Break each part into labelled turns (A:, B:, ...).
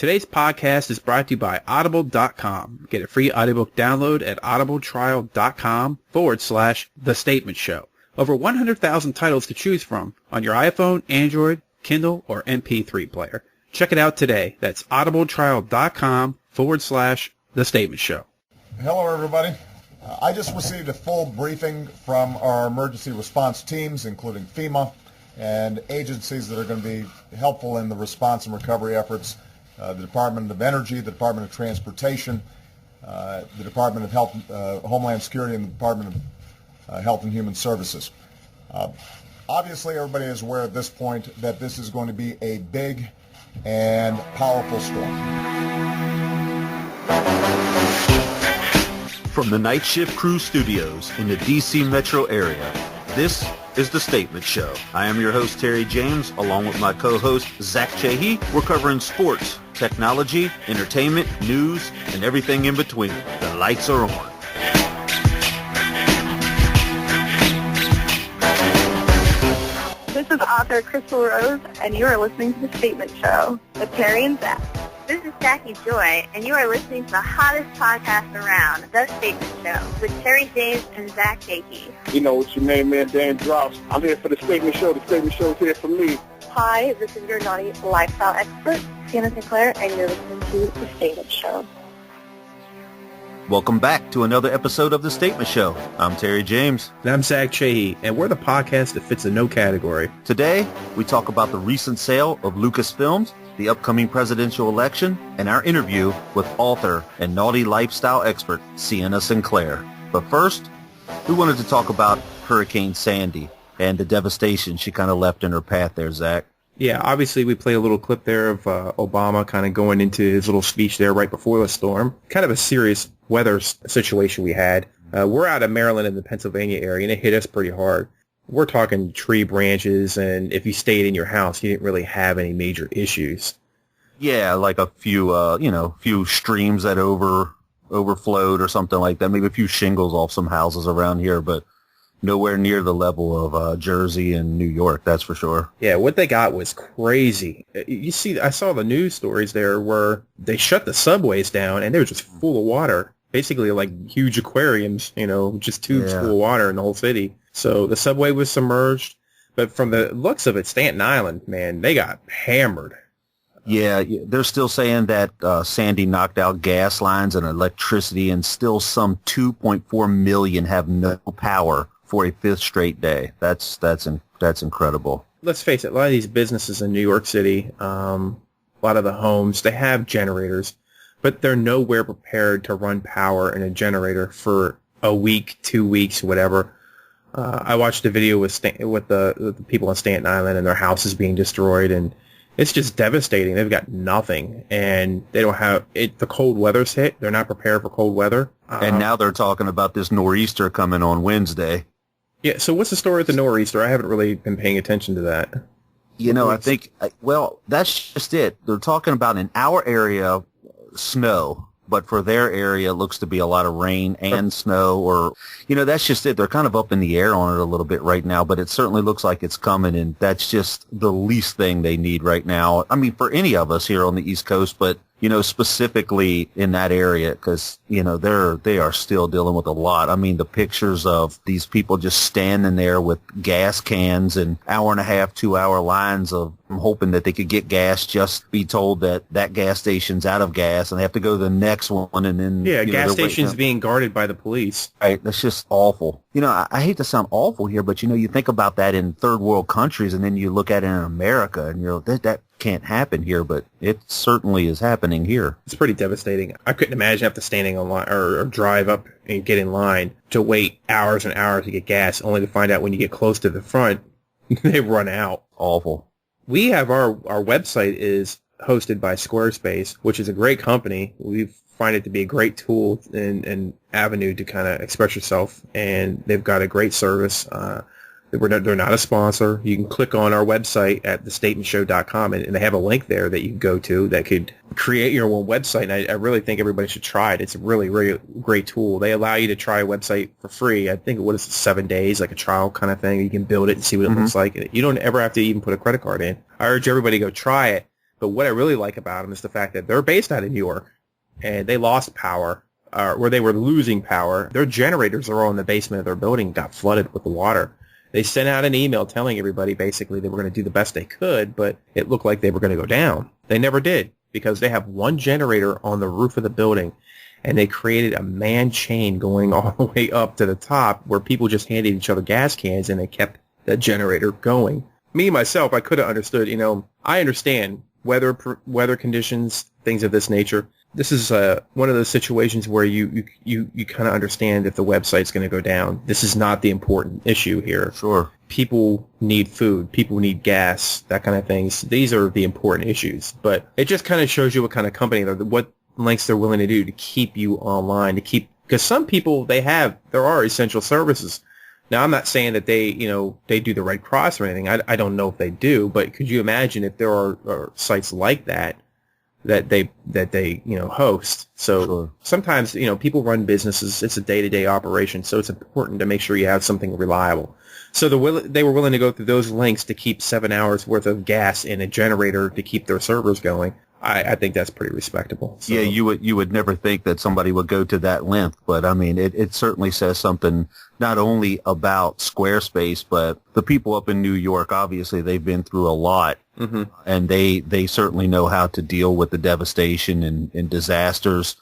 A: Today's podcast is brought to you by Audible.com. Get a free audiobook download at audibletrial.com/thestatementshow. Over 100,000 titles to choose from on your iPhone, Android, Kindle, or MP3 player. Check it out today. That's audibletrial.com/thestatementshow.
B: Hello, everybody. I just received a full briefing from our emergency response teams, including FEMA and agencies that are going to be helpful in the response and recovery efforts. The Department of Energy, the Department of Transportation, the Department of Health, Homeland Security, and the Department of Health and Human Services. Obviously, everybody is aware at this point that this is going to be a big and powerful storm.
C: From the Night Shift Crew Studios in the D.C. metro area, this is The Statement Show. I am your host, Terry James, along with my co-host, Zach Chehi. We're covering sports, technology, entertainment, news, and everything in between. The lights are on.
D: This is author Crystal Rose, and you are listening to The Statement Show with Terry and Zach.
E: This is Jackie Joy, and you are listening to the hottest podcast around, The Statement Show, with Terry James and Zach Chehi.
F: You know, it's your main man, Dan Drops. I'm here for The Statement Show. The Statement Show is here for me.
D: Hi, this is your naughty lifestyle expert, Sienna Sinclaire, and you're listening to The Statement Show.
C: Welcome back to another episode of The Statement Show. I'm Terry James.
A: And I'm Zach Chehi, and we're the podcast that fits in no category.
C: Today, we talk about the recent sale of Lucasfilms, the upcoming presidential election, and our interview with author and naughty lifestyle expert Sienna Sinclaire. But first, we wanted to talk about Hurricane Sandy and the devastation she kind of left in her path there, Zach.
A: Yeah, obviously we played a little clip there of Obama kind of going into his little speech there right before the storm. Kind of a serious weather situation we had. We're out of Maryland in the Pennsylvania area, and it hit us pretty hard. We're talking tree branches, and if you stayed in your house, you didn't really have any major issues.
C: Yeah, like a few, few streams that overflowed or something like that. Maybe a few shingles off some houses around here, but nowhere near the level of Jersey and New York, that's for sure.
A: Yeah, what they got was crazy. You see, I saw the news stories there where they shut the subways down, and they were just full of water. Basically like huge aquariums, just tubes full of water in the whole city. So the subway was submerged. But from the looks of it, Staten Island, man, they got hammered.
C: Yeah, they're still saying that Sandy knocked out gas lines and electricity, and still some 2.4 million have no power for a fifth straight day. That's incredible.
A: Let's face it, a lot of these businesses in New York City, a lot of the homes, they have generators, but they're nowhere prepared to run power in a generator for a week, 2 weeks, whatever. I watched a video with the people on Staten Island, and their house is being destroyed, and it's just devastating. They've got nothing, and they don't have it. The cold weather's hit. They're not prepared for cold weather.
C: And now they're talking about this nor'easter coming on Wednesday.
A: Yeah, so what's the story with the nor'easter? I haven't really been paying attention to that.
C: I think, that's just it. They're talking about in our area, snow, but for their area, it looks to be a lot of rain and snow, or, that's just it. They're kind of up in the air on it a little bit right now, but it certainly looks like it's coming, and that's just the least thing they need right now. I mean, for any of us here on the East Coast, but specifically in that area, because, they are still dealing with a lot. I mean, the pictures of these people just standing there with gas cans and 1.5, 2 hour lines of hoping that they could get gas, just be told that gas station's out of gas and they have to go to the next one, and then...
A: Yeah, gas station's being guarded by the police.
C: Right, that's just awful. I hate to sound awful here, but, you think about that in third world countries, and then you look at it in America, and that can't happen here, but it certainly is happening here.
A: It's pretty devastating. I couldn't imagine after standing in line or drive up and get in line to wait hours and hours to get gas, only to find out when you get close to the front, they run out.
C: Awful.
A: We have our website is hosted by Squarespace, which is a great company. We find it to be a great tool and avenue to kind of express yourself, and they've got a great service. They're not a sponsor. You can click on our website at thestatementshow.com, and they have a link there that you can go to that could create your own website. And I really think everybody should try it. It's a really, really great tool. They allow you to try a website for free. I think, 7 days, like a trial kind of thing. You can build it and see what it looks like. You don't ever have to even put a credit card in. I urge everybody to go try it. But what I really like about them is the fact that they're based out of New York, and they lost power, where they were losing power. Their generators are all in the basement of their building, got flooded with the water. They sent out an email telling everybody basically they were going to do the best they could, but it looked like they were going to go down. They never did, because they have one generator on the roof of the building, and they created a man chain going all the way up to the top where people just handed each other gas cans, and they kept that generator going. Me, myself, I could have understood, I understand weather conditions, things of this nature. This is one of those situations where you kind of understand if the website's going to go down. This is not the important issue here.
C: Sure.
A: People need food. People need gas, that kind of things. These are the important issues. But it just kind of shows you what kind of company what lengths they're willing to do to keep you online, because some people, there are essential services. Now, I'm not saying that they do the Red Cross or anything. I don't know if they do, but could you imagine if there are sites like that they host? So sure. Sometimes, people run businesses. It's a day-to-day operation, so it's important to make sure you have something reliable. So they were willing to go through those lengths to keep 7 hours worth of gas in a generator to keep their servers going. I think that's pretty respectable. So.
C: Yeah, you would never think that somebody would go to that length, but I mean, it certainly says something not only about Squarespace, but the people up in New York. Obviously, they've been through a lot, mm-hmm. and they certainly know how to deal with the devastation and disasters.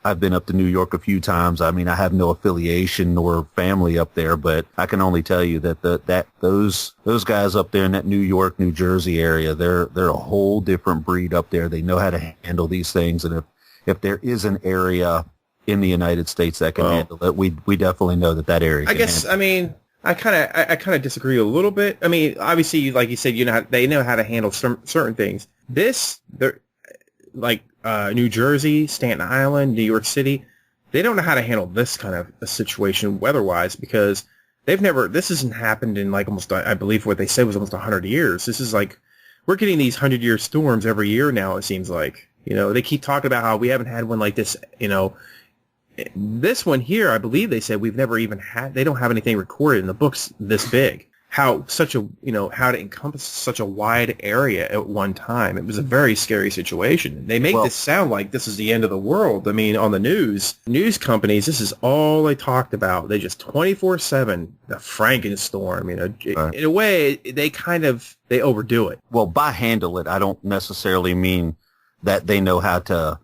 C: I've been up to New York a few times. I mean, I have no affiliation nor family up there, but I can only tell you that those guys up there in that New York, New Jersey area, they're a whole different breed up there. They know how to handle these things, and if there is an area in the United States that can handle it, we definitely know that area.
A: I guess. I mean, I kind of disagree a little bit. I mean, obviously, like you said, they know how to handle certain things. New Jersey, Staten Island, New York City, they don't know how to handle this kind of a situation weather-wise, because this hasn't happened in almost, I believe what they said was almost 100 years. This is we're getting these 100-year storms every year now, it seems like. They keep talking about how we haven't had one like this, This one here, I believe they said we've never even had, they don't have anything recorded in the books this big. How to encompass such a wide area at one time. It was a very scary situation. They make this sound like this is the end of the world. I mean, on the news companies, this is all they talked about. They just 24/7, the Frankenstorm, right. In a way, they overdo it.
C: Well, by handle it, I don't necessarily mean that they know how to,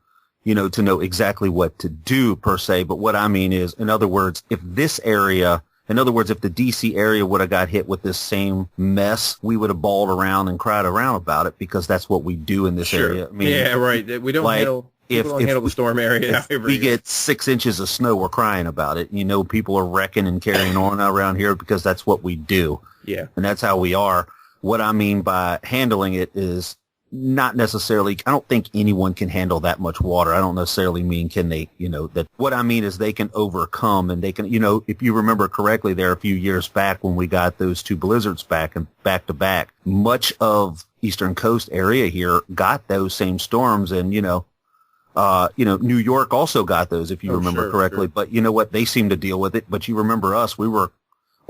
C: to know exactly what to do per se. But what I mean is, in other words, if the D.C. area would have got hit with this same mess, we would have bawled around and cried around about it, because that's what we do in this area. I mean,
A: yeah, right. We don't handle the storm area.
C: If we get 6 inches of snow, we're crying about it. People are wrecking and carrying on around here because that's what we do.
A: Yeah. And
C: that's how we are. What I mean by handling it is not necessarily, I don't think anyone can handle that much water. I don't necessarily mean can they, that what I mean is they can overcome, and they can, if you remember correctly there a few years back when we got those two blizzards back to back, much of Eastern Coast area here got those same storms, and, New York also got those, if you remember correctly, sure. But you know what? They seem to deal with it. But you remember us, we were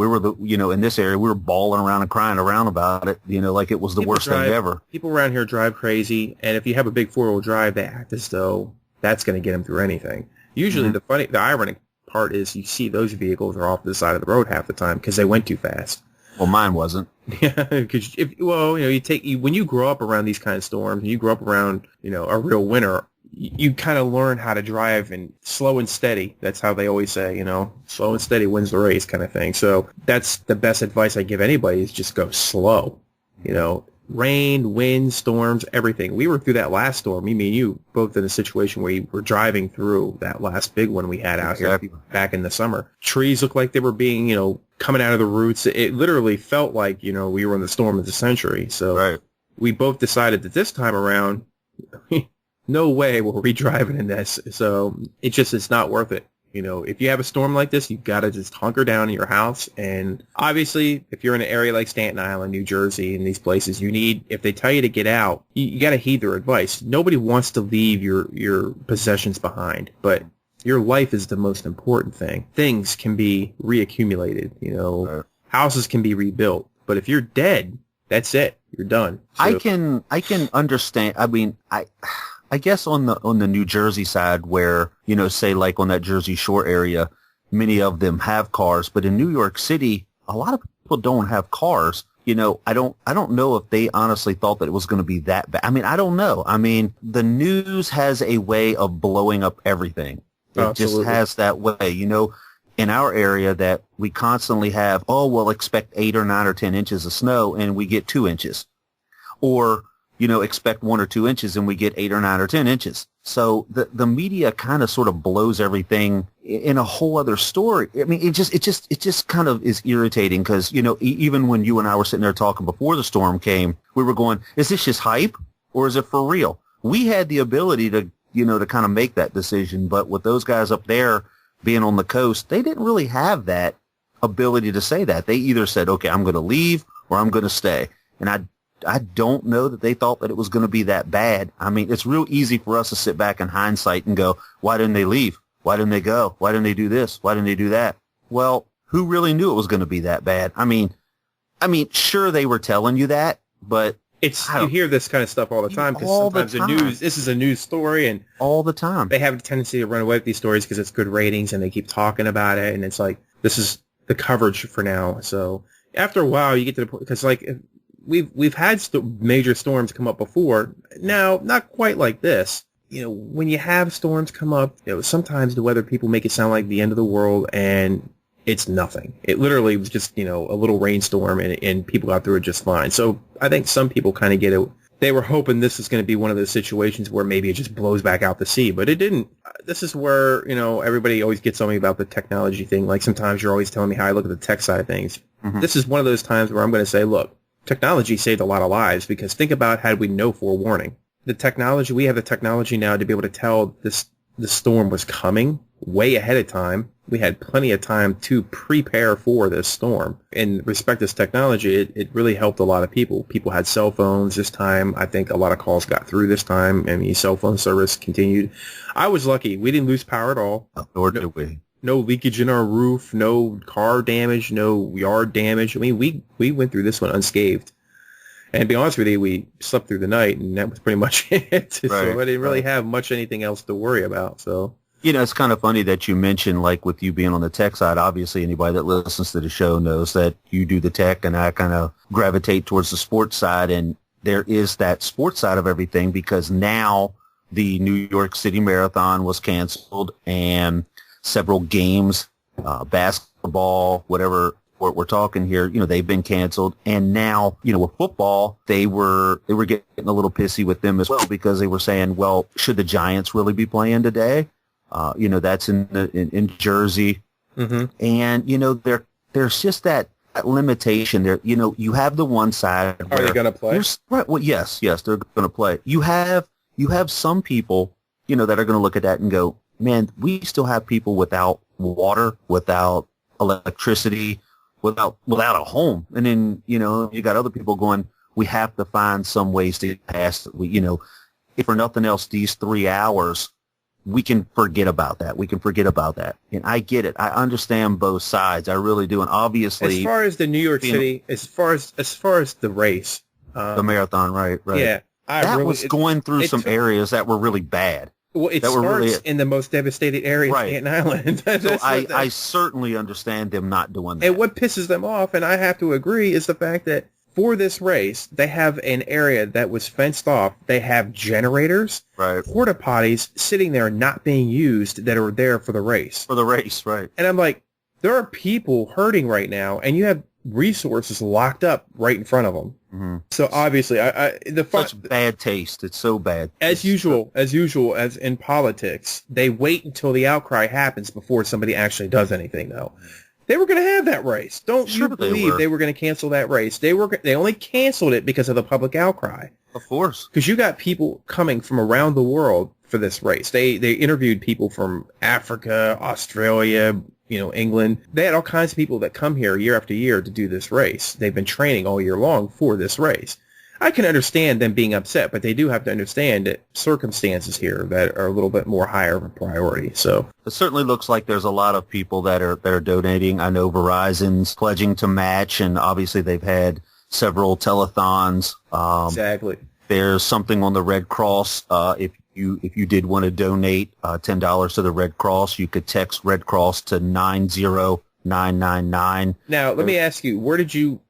C: in this area, we were bawling around and crying around about it, like it was the worst thing ever.
A: People around here drive crazy, and if you have a big four-wheel drive, they act as though that's going to get them through anything. Usually the ironic part is you see those vehicles are off to the side of the road half the time because they went too fast.
C: Well, mine wasn't.
A: Yeah, because when you grow up around these kind of storms, and you grow up around, a real winter, you kind of learn how to drive and slow and steady. That's how they always say, slow and steady wins the race kind of thing. So that's the best advice I give anybody, is just go slow. Rain, wind, storms, everything. We were through that last storm, me and you, both in a situation where we were driving through that last big one we had out here back in the summer. Trees looked like they were being, coming out of the roots. It literally felt like, we were in the storm of the century. So right. We both decided that this time around, no way were we driving in this. So it's not worth it. If you have a storm like this, you've got to just hunker down in your house. And obviously, if you're in an area like Staten Island, New Jersey, and these places, if they tell you to get out, you got to heed their advice. Nobody wants to leave your possessions behind, but your life is the most important thing. Things can be reaccumulated, houses can be rebuilt. But if you're dead, That's it. You're done. So,
C: I can understand. I mean, I guess on the New Jersey side where, say like on that Jersey Shore area, many of them have cars, but in New York City, a lot of people don't have cars. I don't know if they honestly thought that it was going to be that bad. I mean, I don't know. I mean, the news has a way of blowing up everything. It just has that way, in our area that we constantly have, we'll expect 8 or 9 or 10 inches of snow and we get 2 inches. Or, expect 1 or 2 inches and we get 8 or 9 or 10 inches. So the media kind of sort of blows everything in a whole other story. I mean, it just kind of is irritating because, even when you and I were sitting there talking before the storm came, we were going, is this just hype or is it for real? We had the ability to, to kind of make that decision. But with those guys up there being on the coast, they didn't really have that ability to say that. They either said, okay, I'm going to leave or I'm going to stay. And I don't know that they thought that it was going to be that bad. I mean, it's real easy for us to sit back in hindsight and go, why didn't they leave? Why didn't they go? Why didn't they do this? Why didn't they do that? Well, who really knew it was going to be that bad? I mean, sure, they were telling you that, but
A: you hear this kind of stuff all the time because sometimes the news, this is a news story, and
C: all the time
A: they have a tendency to run away with these stories because it's good ratings and they keep talking about it, and it's like, this is the coverage for now. So after a while, you get to the point, because like, we've had major storms come up before. Now, not quite like this. When you have storms come up, sometimes the weather people make it sound like the end of the world, and it's nothing. It literally was just, a little rainstorm, and people got through it just fine. So I think some people kind of get it. They were hoping this is going to be one of those situations where maybe it just blows back out to sea, but it didn't. This is where, everybody always gets on me about the technology thing. Like sometimes you're always telling me how I look at the tech side of things. Mm-hmm. This is one of those times where I'm going to say, look, technology saved a lot of lives, because think about had we no forewarning. We have the technology now to be able to tell the storm was coming way ahead of time. We had plenty of time to prepare for this storm. In respect to this technology, it really helped a lot of people. People had cell phones this time. I think a lot of calls got through this time. I mean, cell phone service continued. I was lucky. We didn't lose power at all.
C: Nor did we.
A: No leakage in our roof, no car damage, no yard damage. I mean, we went through this one unscathed. And to be honest with you, we slept through the night, and that was pretty much it. Right, so I didn't really have much anything else to worry about. So,
C: it's kind of funny that you mentioned, like, with you being on the tech side. Obviously, anybody that listens to the show knows that you do the tech, and I kind of gravitate towards the sports side. And there is that sports side of everything, because now the New York City Marathon was canceled, and several games, basketball, whatever we're talking here, they've been canceled. And now, with football, they were getting a little pissy with them as well, because they were saying, well, should the Giants really be playing today? That's in Jersey. Mm-hmm. And, there's just that limitation there. You have the one side.
A: Are they going to play?
C: Right. Well, yes, they're going to play. You have some people, that are going to look at that and go, man, we still have people without water, without electricity, without a home. And then, you got other people going, we have to find some ways to get past it. If for nothing else, these 3 hours, we can forget about that. And I get it. I understand both sides. I really do. And obviously,
A: as far as the New York City, as far as the race,
C: the marathon, right.
A: Yeah.
C: That was going through some areas that were really bad.
A: Well, it starts in the most devastated area of Staten Island.
C: So I certainly understand them not doing that.
A: And what pisses them off, and I have to agree, is the fact that for this race, they have an area that was fenced off. They have generators, porta potties sitting there not being used that are there for the race.
C: Right. And
A: I'm like, there are people hurting right now, and you have resources locked up right in front of them. Mm-hmm. So obviously,
C: such bad taste. It's so bad.
A: As usual, as in politics, they wait until the outcry happens before somebody actually does anything. Though they were going to have that race. Don't you believe they were going to cancel that race? They only canceled it because of the public outcry.
C: Of course,
A: because you got people coming from around the world for this race. They interviewed people from Africa, Australia, England. They had all kinds of people that come here year after year to do this race. They've been training all year long for this race. I can understand them being upset, but they do have to understand that circumstances here that are a little bit more higher of a priority. So
C: it certainly looks like there's a lot of people that are donating. I know Verizon's pledging to match, and obviously they've had several telethons.
A: Exactly.
C: There's something on the Red Cross. If you did want to donate $10 to the Red Cross, you could text Red Cross to 90999.
A: Now, let me ask you, where did you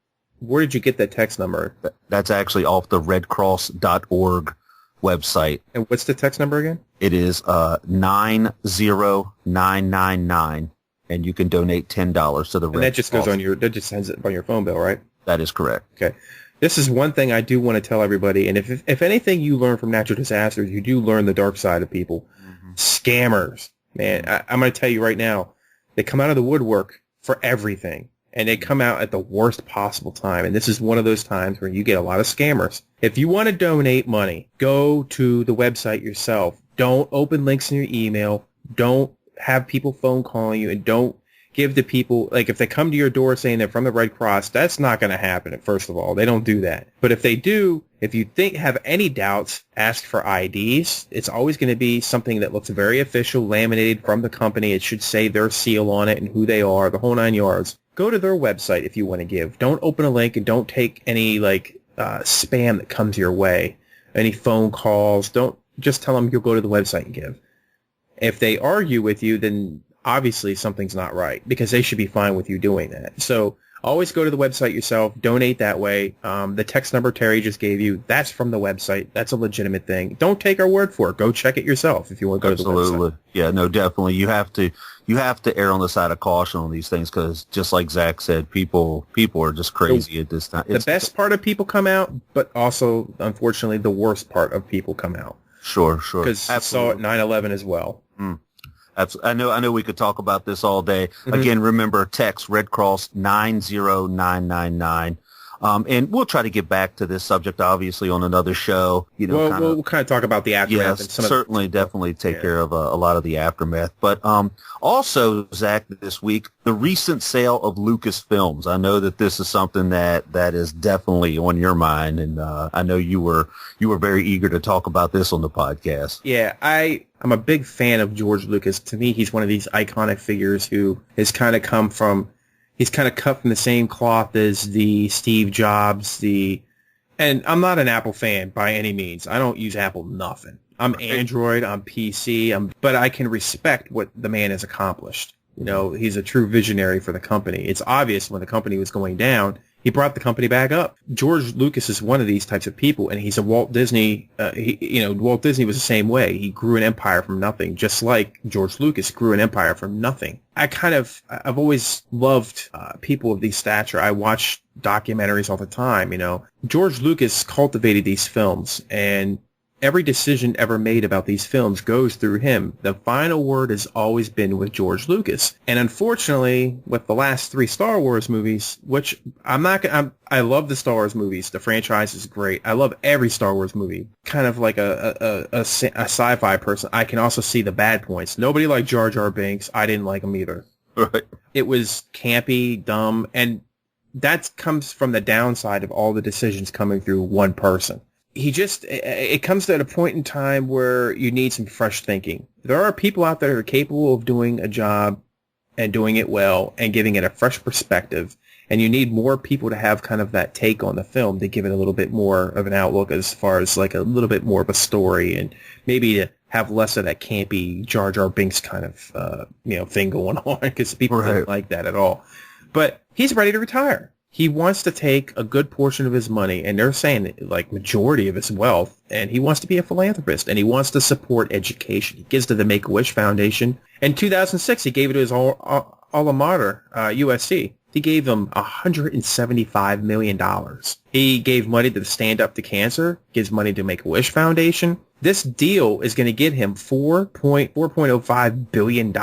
A: get that text number?
C: That's actually off the redcross.org website.
A: And what's the text number again?
C: It is 90999, and you can donate $10 to the Red Cross.
A: And that just goes on that just sends it on your phone bill, right?
C: That is correct.
A: Okay. This is one thing I do want to tell everybody, and if anything you learn from natural disasters, you do learn the dark side of people. Mm-hmm. Scammers, man. I'm going to tell you right now, they come out of the woodwork for everything, and they come out at the worst possible time, and this is one of those times where you get a lot of scammers. If you want to donate money, go to the website yourself. Don't open links in your email. Don't have people phone calling you, and don't give to people, like if they come to your door saying they're from the Red Cross, that's not going to happen, first of all. They don't do that. But if they do, if you have any doubts, ask for IDs. It's always going to be something that looks very official, laminated from the company. It should say their seal on it and who they are, the whole 9 yards. Go to their website if you want to give. Don't open a link and don't take any spam that comes your way, any phone calls. Don't just tell them you'll go to the website and give. If they argue with you, then obviously something's not right, because they should be fine with you doing that. So always go to the website yourself, donate that way. The text number Terry just gave you, that's from the website. That's a legitimate thing. Don't take our word for it. Go check it yourself if you want to go to the website.
C: Absolutely. Yeah, no, definitely. You have to err on the side of caution on these things, because just like Zach said, people are just crazy at this time.
A: The best part of people come out, but also, unfortunately, the worst part of people come out.
C: Sure.
A: Because I saw it 9/11 as well.
C: I know we could talk about this all day. Mm-hmm. Again, remember, text Red Cross 90999. And we'll try to get back to this subject, obviously, on another show.
A: We'll kind of talk about the aftermath.
C: Yes, certainly, definitely take care of a lot of the aftermath. But also, Zach, this week, the recent sale of Lucasfilms. I know that this is something that is definitely on your mind, and I know you were very eager to talk about this on the podcast.
A: Yeah, I'm a big fan of George Lucas. To me, he's one of these iconic figures who has kind of cut from the same cloth as the Steve Jobs, and I'm not an Apple fan by any means. I don't use Apple nothing. I'm Android, I'm PC, but I can respect what the man has accomplished. He's a true visionary for the company. It's obvious when the company was going down, he brought the company back up. George Lucas is one of these types of people, and he's a Walt Disney. Walt Disney was the same way. He grew an empire from nothing, just like George Lucas grew an empire from nothing. I've always loved people of these stature. I watch documentaries all the time. George Lucas cultivated these films, and every decision ever made about these films goes through him. The final word has always been with George Lucas. And unfortunately, with the last 3 Star Wars movies, which I love the Star Wars movies. The franchise is great. I love every Star Wars movie. Kind of like a sci-fi person, I can also see the bad points. Nobody liked Jar Jar Binks. I didn't like him either.
C: Right.
A: It was campy, dumb, and that comes from the downside of all the decisions coming through one person. It comes to a point in time where you need some fresh thinking. There are people out there who are capable of doing a job and doing it well and giving it a fresh perspective. And you need more people to have kind of that take on the film to give it a little bit more of an outlook as far as like a little bit more of a story, and maybe to have less of that campy Jar Jar Binks kind of, thing going on, because people don't like that at all. But he's ready to retire. He wants to take a good portion of his money, and they're saying like majority of his wealth, and he wants to be a philanthropist, and he wants to support education. He gives to the Make-A-Wish Foundation. In 2006, he gave it to his alma mater, USC. He gave them $175 million. He gave money to the Stand Up to Cancer, gives money to Make-A-Wish Foundation. This deal is going to get him $4.05 billion,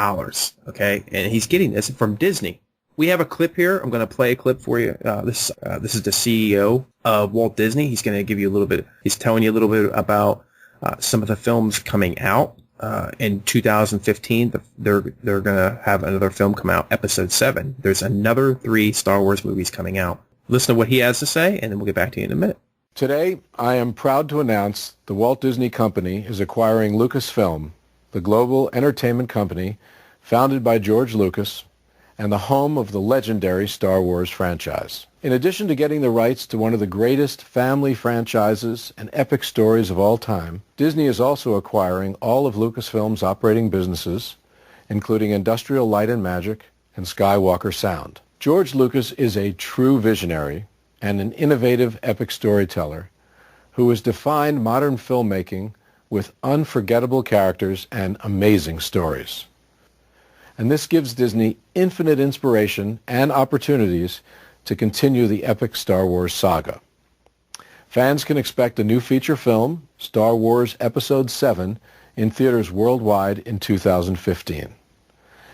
A: okay? And he's getting this from Disney. We have a clip here. I'm going to play a clip for you. This is the CEO of Walt Disney. He's going to give you a little bit. He's telling you a little bit about some of the films coming out in 2015. They're going to have another film come out, Episode 7. There's another 3 Star Wars movies coming out. Listen to what he has to say, and then we'll get back to you in a minute.
G: Today, I am proud to announce the Walt Disney Company is acquiring Lucasfilm, the global entertainment company founded by George Lucas and the home of the legendary Star Wars franchise. In addition to getting the rights to one of the greatest family franchises and epic stories of all time, Disney is also acquiring all of Lucasfilm's operating businesses, including Industrial Light and Magic and Skywalker Sound. George Lucas is a true visionary and an innovative epic storyteller who has defined modern filmmaking with unforgettable characters and amazing stories. And this gives Disney infinite inspiration and opportunities to continue the epic Star Wars saga. Fans can expect a new feature film, Star Wars Episode 7, in theaters worldwide in 2015.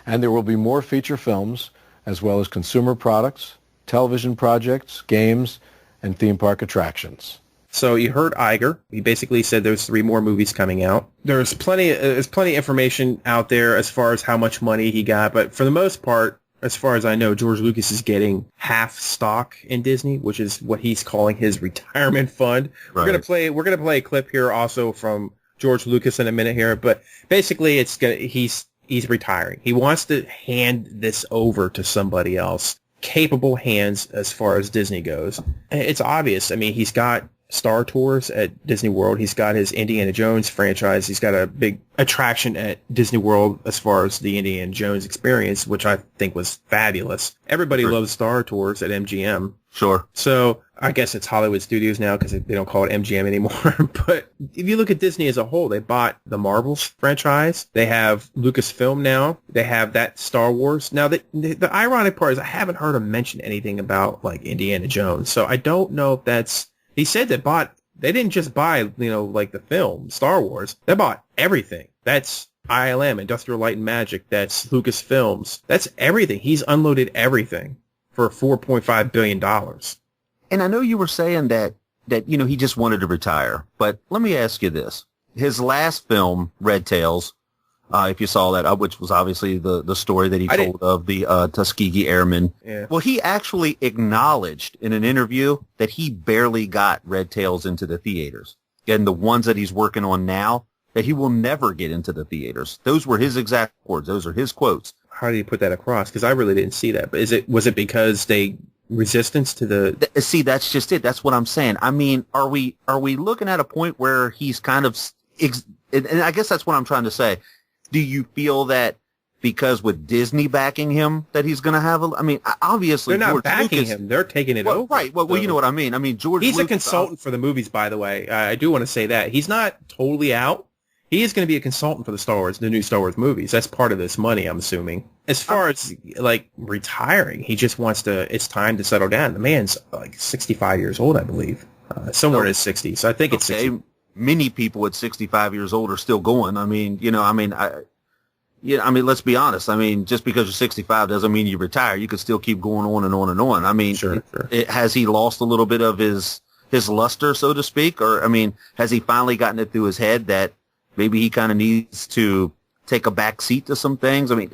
G: And there will be more feature films, as well as consumer products, television projects, games, and theme park attractions.
A: So you heard Iger. He basically said there's 3 more movies coming out. There's plenty of information out there as far as how much money he got, but for the most part, as far as I know, George Lucas is getting half stock in Disney, which is what he's calling his retirement fund. Right. We're gonna play a clip here also from George Lucas in a minute here, but basically he's retiring. He wants to hand this over to somebody else, capable hands as far as Disney goes. It's obvious. I mean, he's got Star Tours at Disney World. He's got his Indiana Jones franchise. He's got a big attraction at Disney World as far as the Indiana Jones experience, which I think was fabulous. Everybody loves Star Tours at MGM.
C: Sure.
A: So I guess it's Hollywood Studios now because they don't call it MGM anymore. But if you look at Disney as a whole, they bought the Marvels franchise. They have Lucasfilm now. They have that Star Wars. Now, the ironic part is I haven't heard him mention anything about like Indiana Jones. So I don't know if that's... He said they didn't just buy, like the film, Star Wars. They bought everything. That's ILM, Industrial Light and Magic. That's Lucasfilms. That's everything. He's unloaded everything for $4.5 billion.
C: And I know you were saying that he just wanted to retire. But let me ask you this. His last film, Red Tails, if you saw that, which was obviously the story that he told of the Tuskegee Airmen. Yeah. Well, he actually acknowledged in an interview that he barely got Red Tails into the theaters. And the ones that he's working on now, that he will never get into the theaters. Those were his exact words. Those are his quotes.
A: How did he put that across? Because I really didn't see that. But was it because they resistance to the...
C: See, that's just it. That's what I'm saying. I mean, are we looking at a point where he's kind of... And I guess that's what I'm trying to say. Do you feel that because with Disney backing him that he's going to have I mean, obviously...
A: They're not
C: George
A: backing
C: Lucas,
A: him. They're taking it over.
C: Right. Well, you know what I mean. I mean, George
A: He's
C: Lucas,
A: a consultant for the movies, by the way. I do want to say that. He's not totally out. He is going to be a consultant for the new Star Wars movies. That's part of this money, I'm assuming. As far as, like, retiring, he just wants to... It's time to settle down. The man's, like, 65 years old, I believe. Somewhere in his 60s. So I think it's 60.
C: Many people at 65 years old are still going. I mean, let's be honest. I mean, just because you're 65 doesn't mean you retire. You can still keep going on and on and on. I mean,
A: sure.
C: Has he lost a little bit of his luster, so to speak? Or, I mean, has he finally gotten it through his head that maybe he kind of needs to take a back seat to some things? I mean,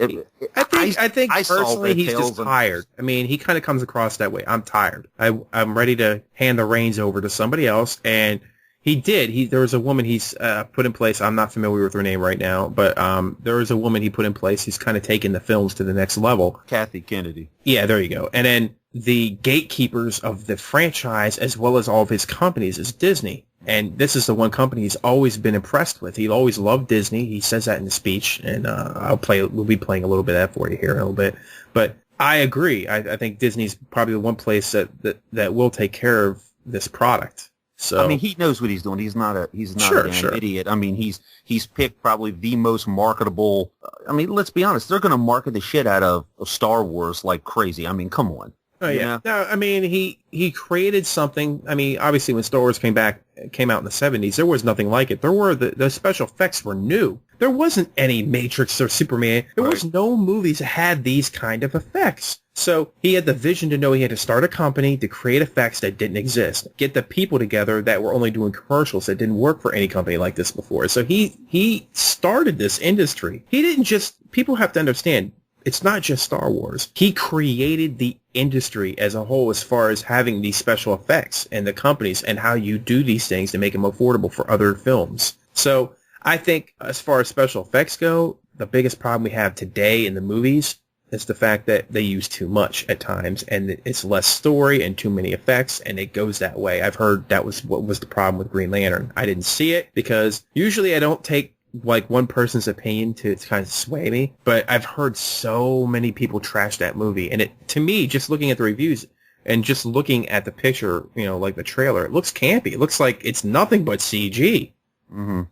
A: I think personally he's just tired. I mean, he kind of comes across that way. I'm tired. I'm ready to hand the reins over to somebody else. And he did. There was a woman he's put in place. I'm not familiar with her name right now, but there was a woman he put in place who's kind of taken the films to the next level.
C: Kathy Kennedy.
A: Yeah, there you go. And then the gatekeepers of the franchise, as well as all of his companies, is Disney. And this is the one company he's always been impressed with. He always loved Disney. He says that in the speech, and we'll be playing a little bit of that for you here in a little bit. But I agree. I think Disney's probably the one place that will take care of this product. So
C: I mean, he knows what he's doing. He's not an idiot. I mean, he's picked probably the most marketable. I mean, let's be honest. They're going to market the shit out of Star Wars like crazy. I mean, come on.
A: Oh yeah. No, I mean, he created something. I mean, obviously when Star Wars came out in the 70s, there was nothing like it. There were the special effects were new. There wasn't any Matrix or Superman. There was no movies that had these kind of effects. So he had the vision to know he had to start a company to create effects that didn't exist. Get the people together that were only doing commercials that didn't work for any company like this before. So he started this industry. He didn't just, people have to understand, it's not just Star Wars. He created the industry as a whole as far as having these special effects and the companies and how you do these things to make them affordable for other films. So I think as far as special effects go, the biggest problem we have today in the movies, It's the fact that they use too much at times, and it's less story and too many effects, and it goes that way. I've heard that was what was the problem with Green Lantern. I didn't see it because usually I don't take like one person's opinion to kind of sway me, but I've heard so many people trash that movie, and it, to me, just looking at the reviews and just looking at the picture, like the trailer, it looks campy. It looks like it's nothing but CG.
C: Mm-hmm.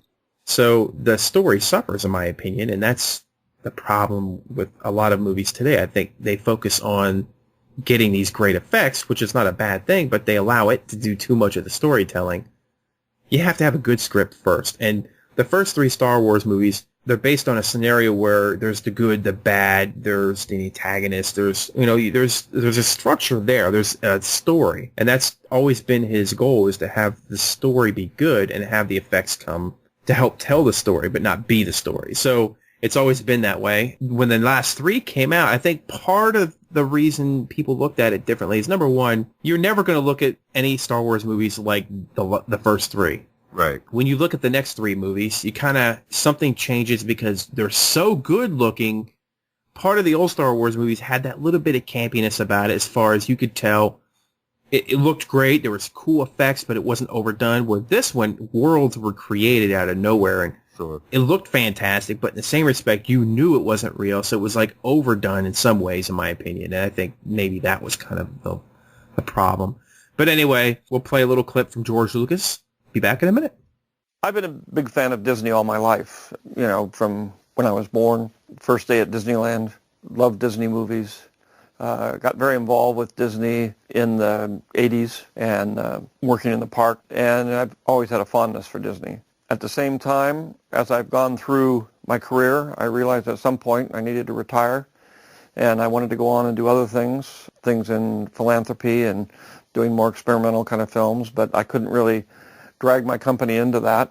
A: So the story suffers, in my opinion, and that's the problem with a lot of movies today. I think they focus on getting these great effects, which is not a bad thing, but they allow it to do too much of the storytelling. You have to have a good script first, and the first 3 Star Wars movies, they're based on a scenario where there's the good, the bad, there's the antagonist, there's a structure there, there's a story, and that's always been his goal, is to have the story be good and have the effects come to help tell the story, but not be the story. So it's always been that way. When the last 3 came out, I think part of the reason people looked at it differently is, number one, you're never going to look at any Star Wars movies like the first 3.
C: Right.
A: When you look at the next 3 movies, you kind of, something changes because they're so good looking. Part of the old Star Wars movies had that little bit of campiness about it, as far as you could tell. It looked great. There was cool effects, but it wasn't overdone. Where this one, worlds were created out of nowhere, and
C: Sure.
A: It looked fantastic, but in the same respect, you knew it wasn't real, so it was like overdone in some ways, in my opinion. And I think maybe that was kind of the problem. But anyway, we'll play a little clip from George Lucas. Be back in a minute.
H: I've been a big fan of Disney all my life, from when I was born. First day at Disneyland, loved Disney movies. Got very involved with Disney in the 80s and working in the park, and I've always had a fondness for Disney. At the same time, as I've gone through my career, I realized at some point I needed to retire, and I wanted to go on and do other things in philanthropy and doing more experimental kind of films, but I couldn't really drag my company into that,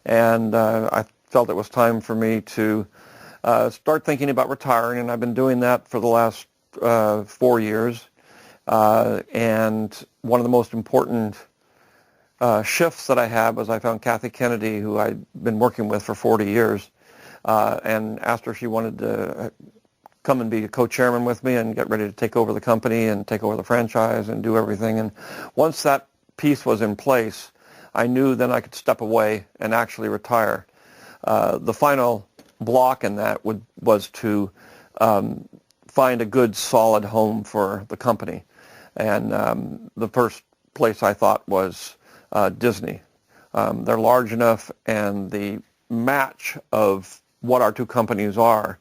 H: and I felt it was time for me to start thinking about retiring, and I've been doing that for the last 4 years, and one of the most important shifts that I had was I found Kathy Kennedy, who I'd been working with for 40 years, and asked her if she wanted to come and be a co-chairman with me and get ready to take over the company and take over the franchise and do everything. And once that piece was in place, I knew then I could step away and actually retire. The final block in that was to find a good, solid home for the company. And the first place I thought was Disney. They're large enough, and the match of what our two companies are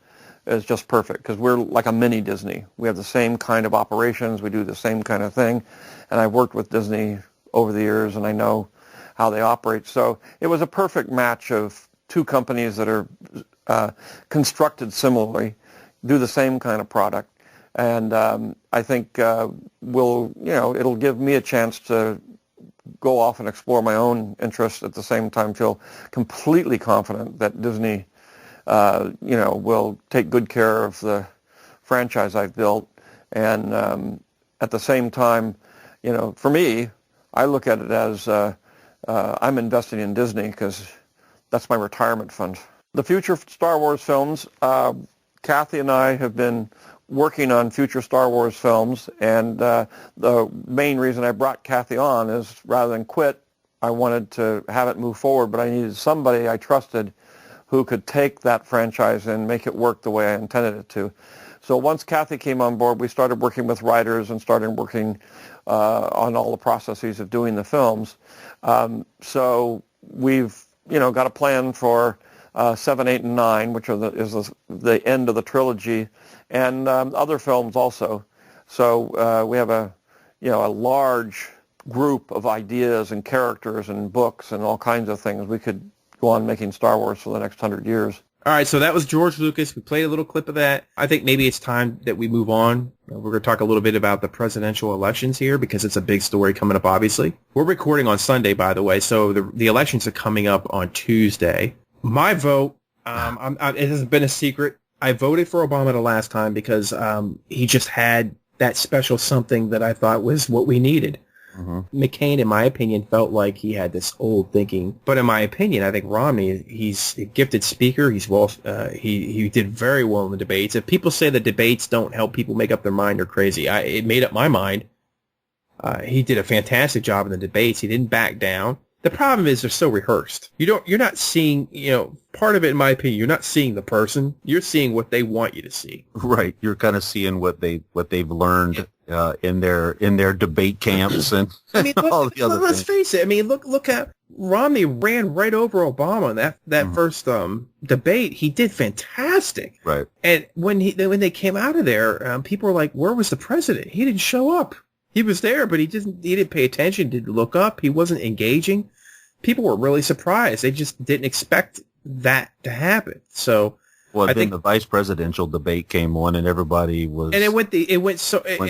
H: is just perfect, because we're like a mini Disney. We have the same kind of operations. We do the same kind of thing. And I've worked with Disney over the years, and I know how they operate. So it was a perfect match of two companies that are constructed similarly, do the same kind of product. And I think it'll give me a chance to go off and explore my own interests, at the same time feel completely confident that Disney will take good care of the franchise I've built. And at the same time, for me, I look at it as I'm investing in Disney because that's my retirement fund. The future Star Wars films, Kathy and I have been working on future Star Wars films, and the main reason I brought Kathy on is, rather than quit, I wanted to have it move forward, but I needed somebody I trusted who could take that franchise and make it work the way I intended it to. So once Kathy came on board, we started working with writers and started working on all the processes of doing the films. So we've got a plan for 7, 8, and 9, which is the end of the trilogy, and other films also. So we have a large group of ideas and characters and books and all kinds of things. We could go on making Star Wars for the next 100 years.
A: All right, so that was George Lucas. We played a little clip of that. I think maybe it's time that we move on. We're going to talk a little bit about the presidential elections here, because it's a big story coming up, obviously. We're recording on Sunday, by the way, so the elections are coming up on Tuesday. My vote, it hasn't been a secret. I voted for Obama the last time because he just had that special something that I thought was what we needed. McCain, in my opinion, felt like he had this old thinking. But in my opinion, I think Romney, he's a gifted speaker. He's he did very well in the debates. If people say that debates don't help people make up their mind, they're crazy. It made up my mind. He did a fantastic job in the debates. He didn't back down. The problem is they're so rehearsed. You're not seeing, part of it, in my opinion, you're not seeing the person. You're seeing what they want you to see.
C: Right. You're kind of seeing what they've learned in their debate camps and
A: I mean,
C: all the other
A: let's
C: things.
A: face it. I mean, look at Romney ran right over Obama in that first debate. He did fantastic.
C: Right.
A: And when they came out of there, people were like, "Where was the president? He didn't show up. He was there, but he didn't pay attention. Didn't look up. He wasn't engaging." People were really surprised. They just didn't expect that to happen. So,
C: well,
A: I
C: then
A: think
C: the vice presidential debate came on, and everybody was
A: and it went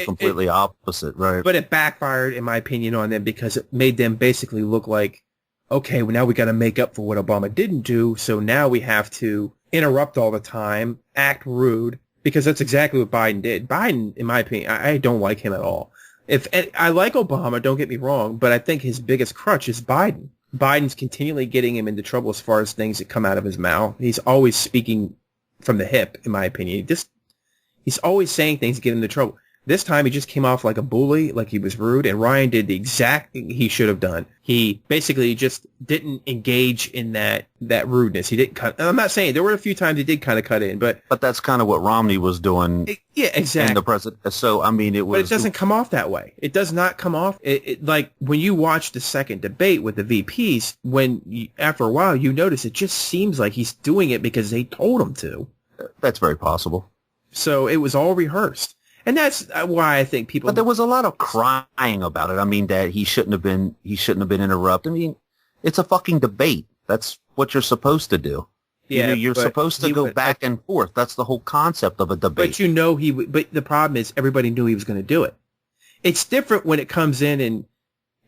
C: completely opposite, right?
A: But it backfired, in my opinion, on them because it made them basically look like, okay, well, now we got to make up for what Obama didn't do. So now we have to interrupt all the time, act rude, because that's exactly what Biden did. Biden, in my opinion, I don't like him at all. And I like Obama, don't get me wrong, but I think his biggest crutch is Biden. Biden's continually getting him into trouble as far as things that come out of his mouth. He's always speaking from the hip, in my opinion. He's always saying things that get him into trouble. This time he just came off like a bully, like he was rude, and Ryan did the exact thing he should have done. He basically just didn't engage in that rudeness. He didn't cut. I'm not saying there were a few times he did kind of cut in, but
C: that's kind of what Romney was doing.
A: Yeah, exactly.
C: In the president. So I mean,
A: but it doesn't come off that way. It does not come off. It like when you watch the second debate with the VPs, after a while you notice it just seems like he's doing it because they told him to.
C: That's very possible.
A: So it was all rehearsed. And that's why I think people.
C: But there was a lot of crying about it. I mean, that he shouldn't have been interrupted. I mean, it's a fucking debate. That's what you're supposed to do.
A: Yeah,
C: you're supposed to go back and forth. That's the whole concept of a debate.
A: But but the problem is everybody knew he was going to do it. It's different when it comes in and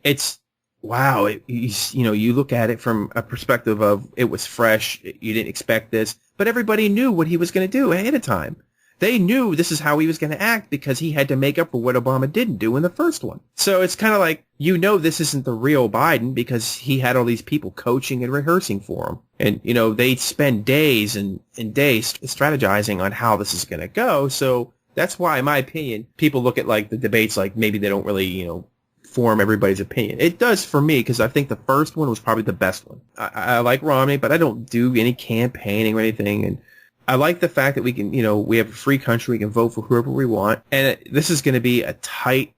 A: it's wow. You look at it from a perspective of it was fresh. You didn't expect this, but everybody knew what he was going to do ahead of time. They knew this is how he was going to act because he had to make up for what Obama didn't do in the first one. So it's kind of like, this isn't the real Biden because he had all these people coaching and rehearsing for him. And, they spend days and days strategizing on how this is going to go. So that's why, in my opinion, people look at like the debates like maybe they don't really, form everybody's opinion. It does for me because I think the first one was probably the best one. I like Romney, but I don't do any campaigning or anything. And I like the fact that we can, we have a free country. We can vote for whoever we want. And this is going to be a tight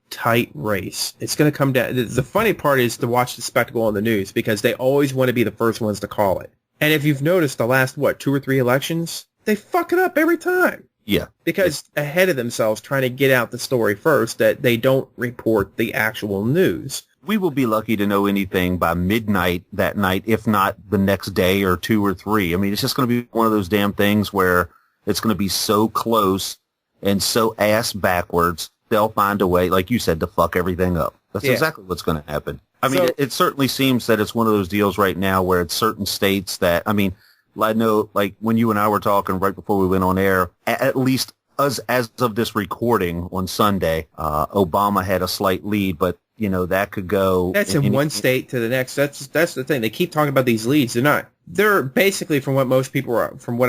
A: race. It's going to come down. The funny part is to watch the spectacle on the news because they always want to be the first ones to call it. And if you've noticed the last, 2 or 3 elections, they fuck it up every time.
C: Yeah.
A: Because ahead of themselves trying to get out the story first that they don't report the actual news.
C: We will be lucky to know anything by midnight that night, if not the next day or 2 or 3. I mean, it's just going to be one of those damn things where it's going to be so close and so ass backwards, they'll find a way, like you said, to fuck everything up. That's exactly what's going to happen. I mean, it certainly seems that it's one of those deals right now where it's certain states that, I mean, I know, like when you and I were talking right before we went on air, at least as of this recording on Sunday, Obama had a slight lead, but that could go.
A: That's in one state to the next. That's the thing. They keep talking about these leads. They're basically from what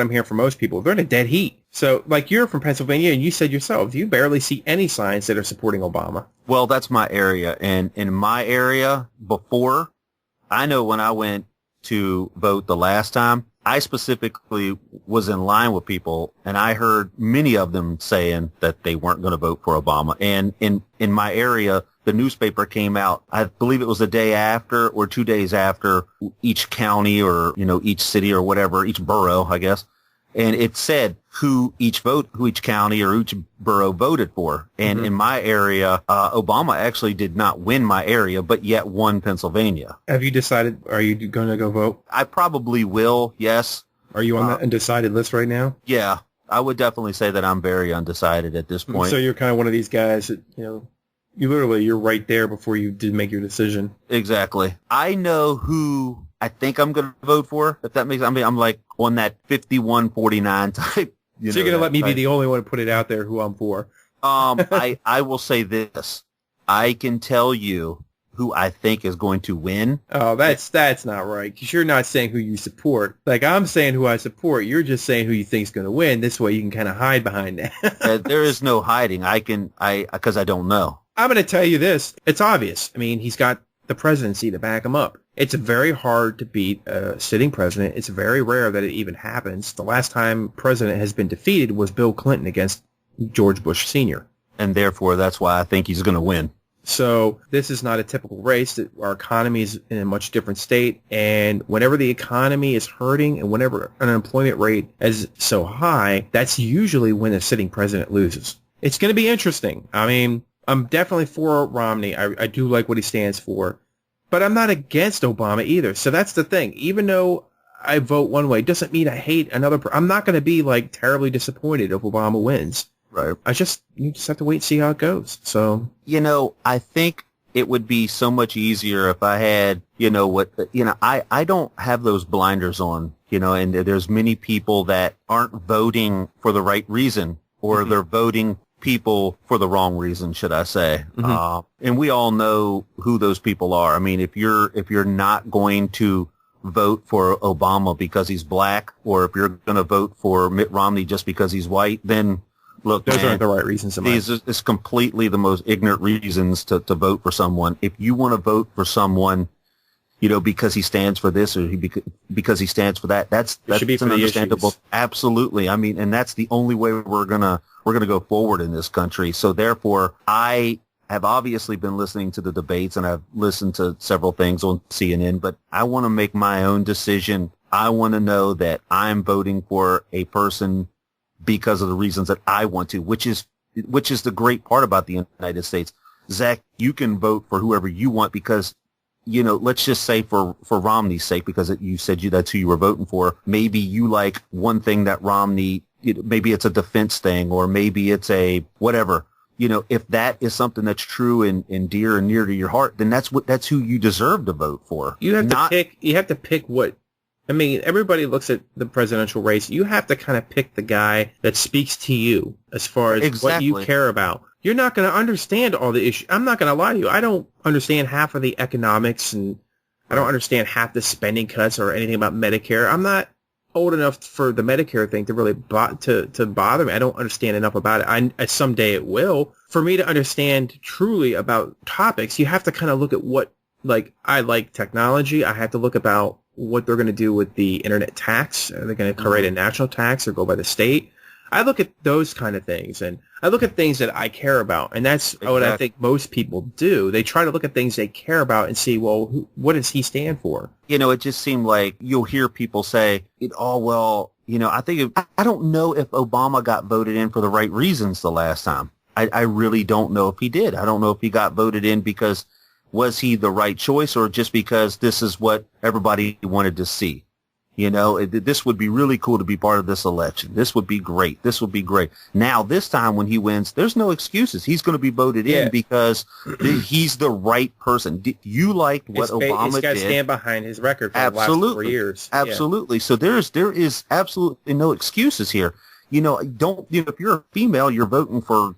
A: I'm hearing from most people, they're in a dead heat. So like you're from Pennsylvania and you said yourself, you barely see any signs that are supporting Obama.
C: Well, that's my area. And in my area before, I know when I went to vote the last time, I specifically was in line with people, and I heard many of them saying that they weren't going to vote for Obama. And in my area, the newspaper came out, I believe it was a day after or 2 days after each county or, each city or whatever, each borough, I guess. And it said who each county or each borough voted for. And in my area, Obama actually did not win my area, but yet won Pennsylvania.
A: Have you decided, are you going to go vote?
C: I probably will, yes.
A: Are you on the undecided list right now?
C: Yeah, I would definitely say that I'm very undecided at this point.
A: So you're kind of one of these guys that, you're right there before you did make your decision.
C: Exactly. I know who I think I'm going to vote for, if that makes sense. I mean, I'm like on that 51-49 type.
A: So you're going to let me be the only one to put it out there who I'm for.
C: I will say this. I can tell you who I think is going to win.
A: Oh, that's not right. Because you're not saying who you support. Like, I'm saying who I support. You're just saying who you think is going to win. This way you can kind of hide behind that.
C: There is no hiding. Because I don't know.
A: I'm going to tell you this. It's obvious. I mean, he's got the presidency to back him up. It's very hard to beat a sitting president. It's very rare that it even happens. The last time president has been defeated was Bill Clinton against George Bush Sr.
C: And therefore, that's why I think he's going to win.
A: So this is not a typical race. Our economy is in a much different state. And whenever the economy is hurting and whenever an unemployment rate is so high, that's usually when the sitting president loses. It's going to be interesting. I mean, I'm definitely for Romney. I do like what he stands for. But I'm not against Obama either. So that's the thing. Even though I vote one way, doesn't mean I hate another. I'm not going to be like terribly disappointed if Obama wins.
C: Right.
A: You just have to wait and see how it goes. So,
C: I think it would be so much easier if I had, I don't have those blinders on, and there's many people that aren't voting for the right reason, or they're voting people for the wrong reason, should I say. And we all know who those people are. I mean, if you're not going to vote for Obama because he's black, or if you're going to vote for Mitt Romney just because he's white, then look,
A: those aren't the right reasons.
C: These is completely the most ignorant reasons to vote for someone. If you want to vote for someone, because he stands for this or because he stands for that, that's an understandable. Absolutely. I mean, and that's the only way we're gonna go forward in this country. So therefore, I have obviously been listening to the debates and I've listened to several things on CNN, but I want to make my own decision. I want to know that I'm voting for a person because of the reasons that I want to, which is the great part about the United States. Zach, you can vote for whoever you want because, let's just say for Romney's sake, because you said that's who you were voting for. Maybe you like one thing that Romney, maybe it's a defense thing, or maybe it's a whatever. If that is something that's true and dear and near to your heart, then that's who you deserve to vote for.
A: You have to pick what. I mean, everybody looks at the presidential race. You have to kind of pick the guy that speaks to you as far as what you care about. You're not going to understand all the issues. I'm not going to lie to you. I don't understand half of the economics, and I don't understand half the spending cuts or anything about Medicare. I'm not old enough for the Medicare thing to really to bother me. I don't understand enough about it. Someday it will. For me to understand truly about topics, you have to kind of look at what, like, I like technology. I have to look about what they're going to do with the internet tax. Are they going to create a national tax or go by the state? I look at those kind of things, and I look at things that I care about, and that's what I think most people do. They try to look at things they care about and see, well, what does he stand for?
C: It just seemed like you'll hear people say, I don't know if Obama got voted in for the right reasons the last time. I really don't know if he did. I don't know if he got voted in because was he the right choice or just because this is what everybody wanted to see? This would be really cool to be part of this election. This would be great. This would be great. Now, this time when he wins, there's no excuses. He's going to be voted in because he's the right person. You liked what Obama did. He's got to stand
A: behind his record for the last 4 years.
C: Absolutely. So there is absolutely no excuses here. If you're a female, you're voting for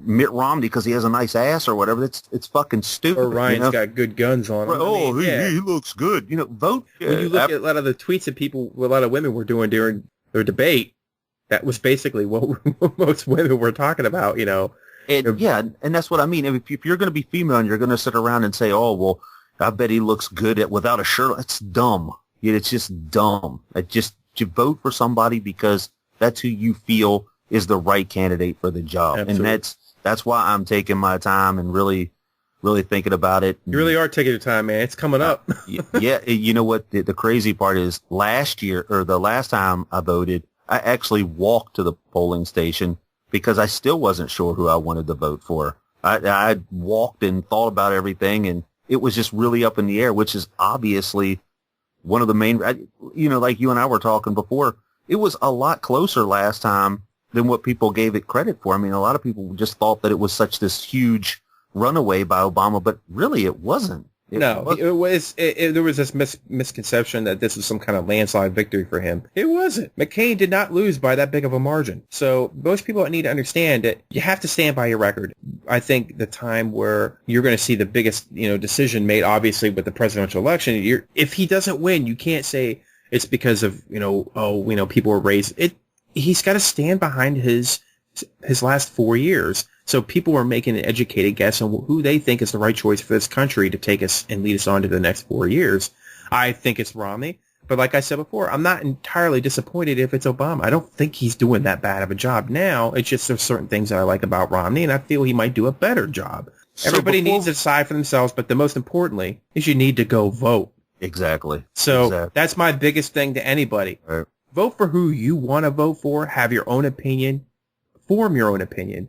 C: Mitt Romney because he has a nice ass or whatever. It's fucking stupid.
A: Or Ryan's got good guns on him.
C: He looks good. Vote.
A: When you look at a lot of the tweets that a lot of women were doing during their debate, that was basically what most women were talking about.
C: And that's what I mean. If you're going to be female and you're going to sit around and say, "Oh, well, I bet he looks good without a shirt," it's dumb. It's just dumb. You vote for somebody because that's who you feel is the right candidate for the job. Absolutely. And that's why I'm taking my time and really, really thinking about it.
A: You really are taking your time, man. It's coming up.
C: Yeah. You know what? The crazy part is the last time I voted, I actually walked to the polling station because I still wasn't sure who I wanted to vote for. I walked and thought about everything, and it was just really up in the air, which is obviously one of the main, like you and I were talking before. It was a lot closer last time than what people gave it credit for. I mean, a lot of people just thought that it was such this huge runaway by Obama, but really it wasn't.
A: There was this misconception that this was some kind of landslide victory for him. It wasn't. McCain did not lose by that big of a margin. So most people need to understand that you have to stand by your record. I think the time where you're going to see the biggest, decision made, obviously, with the presidential election, if he doesn't win, you can't say it's because of, people were raised. He's got to stand behind his last 4 years. So people are making an educated guess on who they think is the right choice for this country to take us and lead us on to the next 4 years. I think it's Romney. But like I said before, I'm not entirely disappointed if it's Obama. I don't think he's doing that bad of a job now. It's just there's certain things that I like about Romney, and I feel he might do a better job. Everybody needs to decide for themselves, but the most importantly is you need to go vote.
C: Exactly.
A: So that's my biggest thing to anybody.
C: Right.
A: Vote for who you want to vote for. Have your own opinion. Form your own opinion.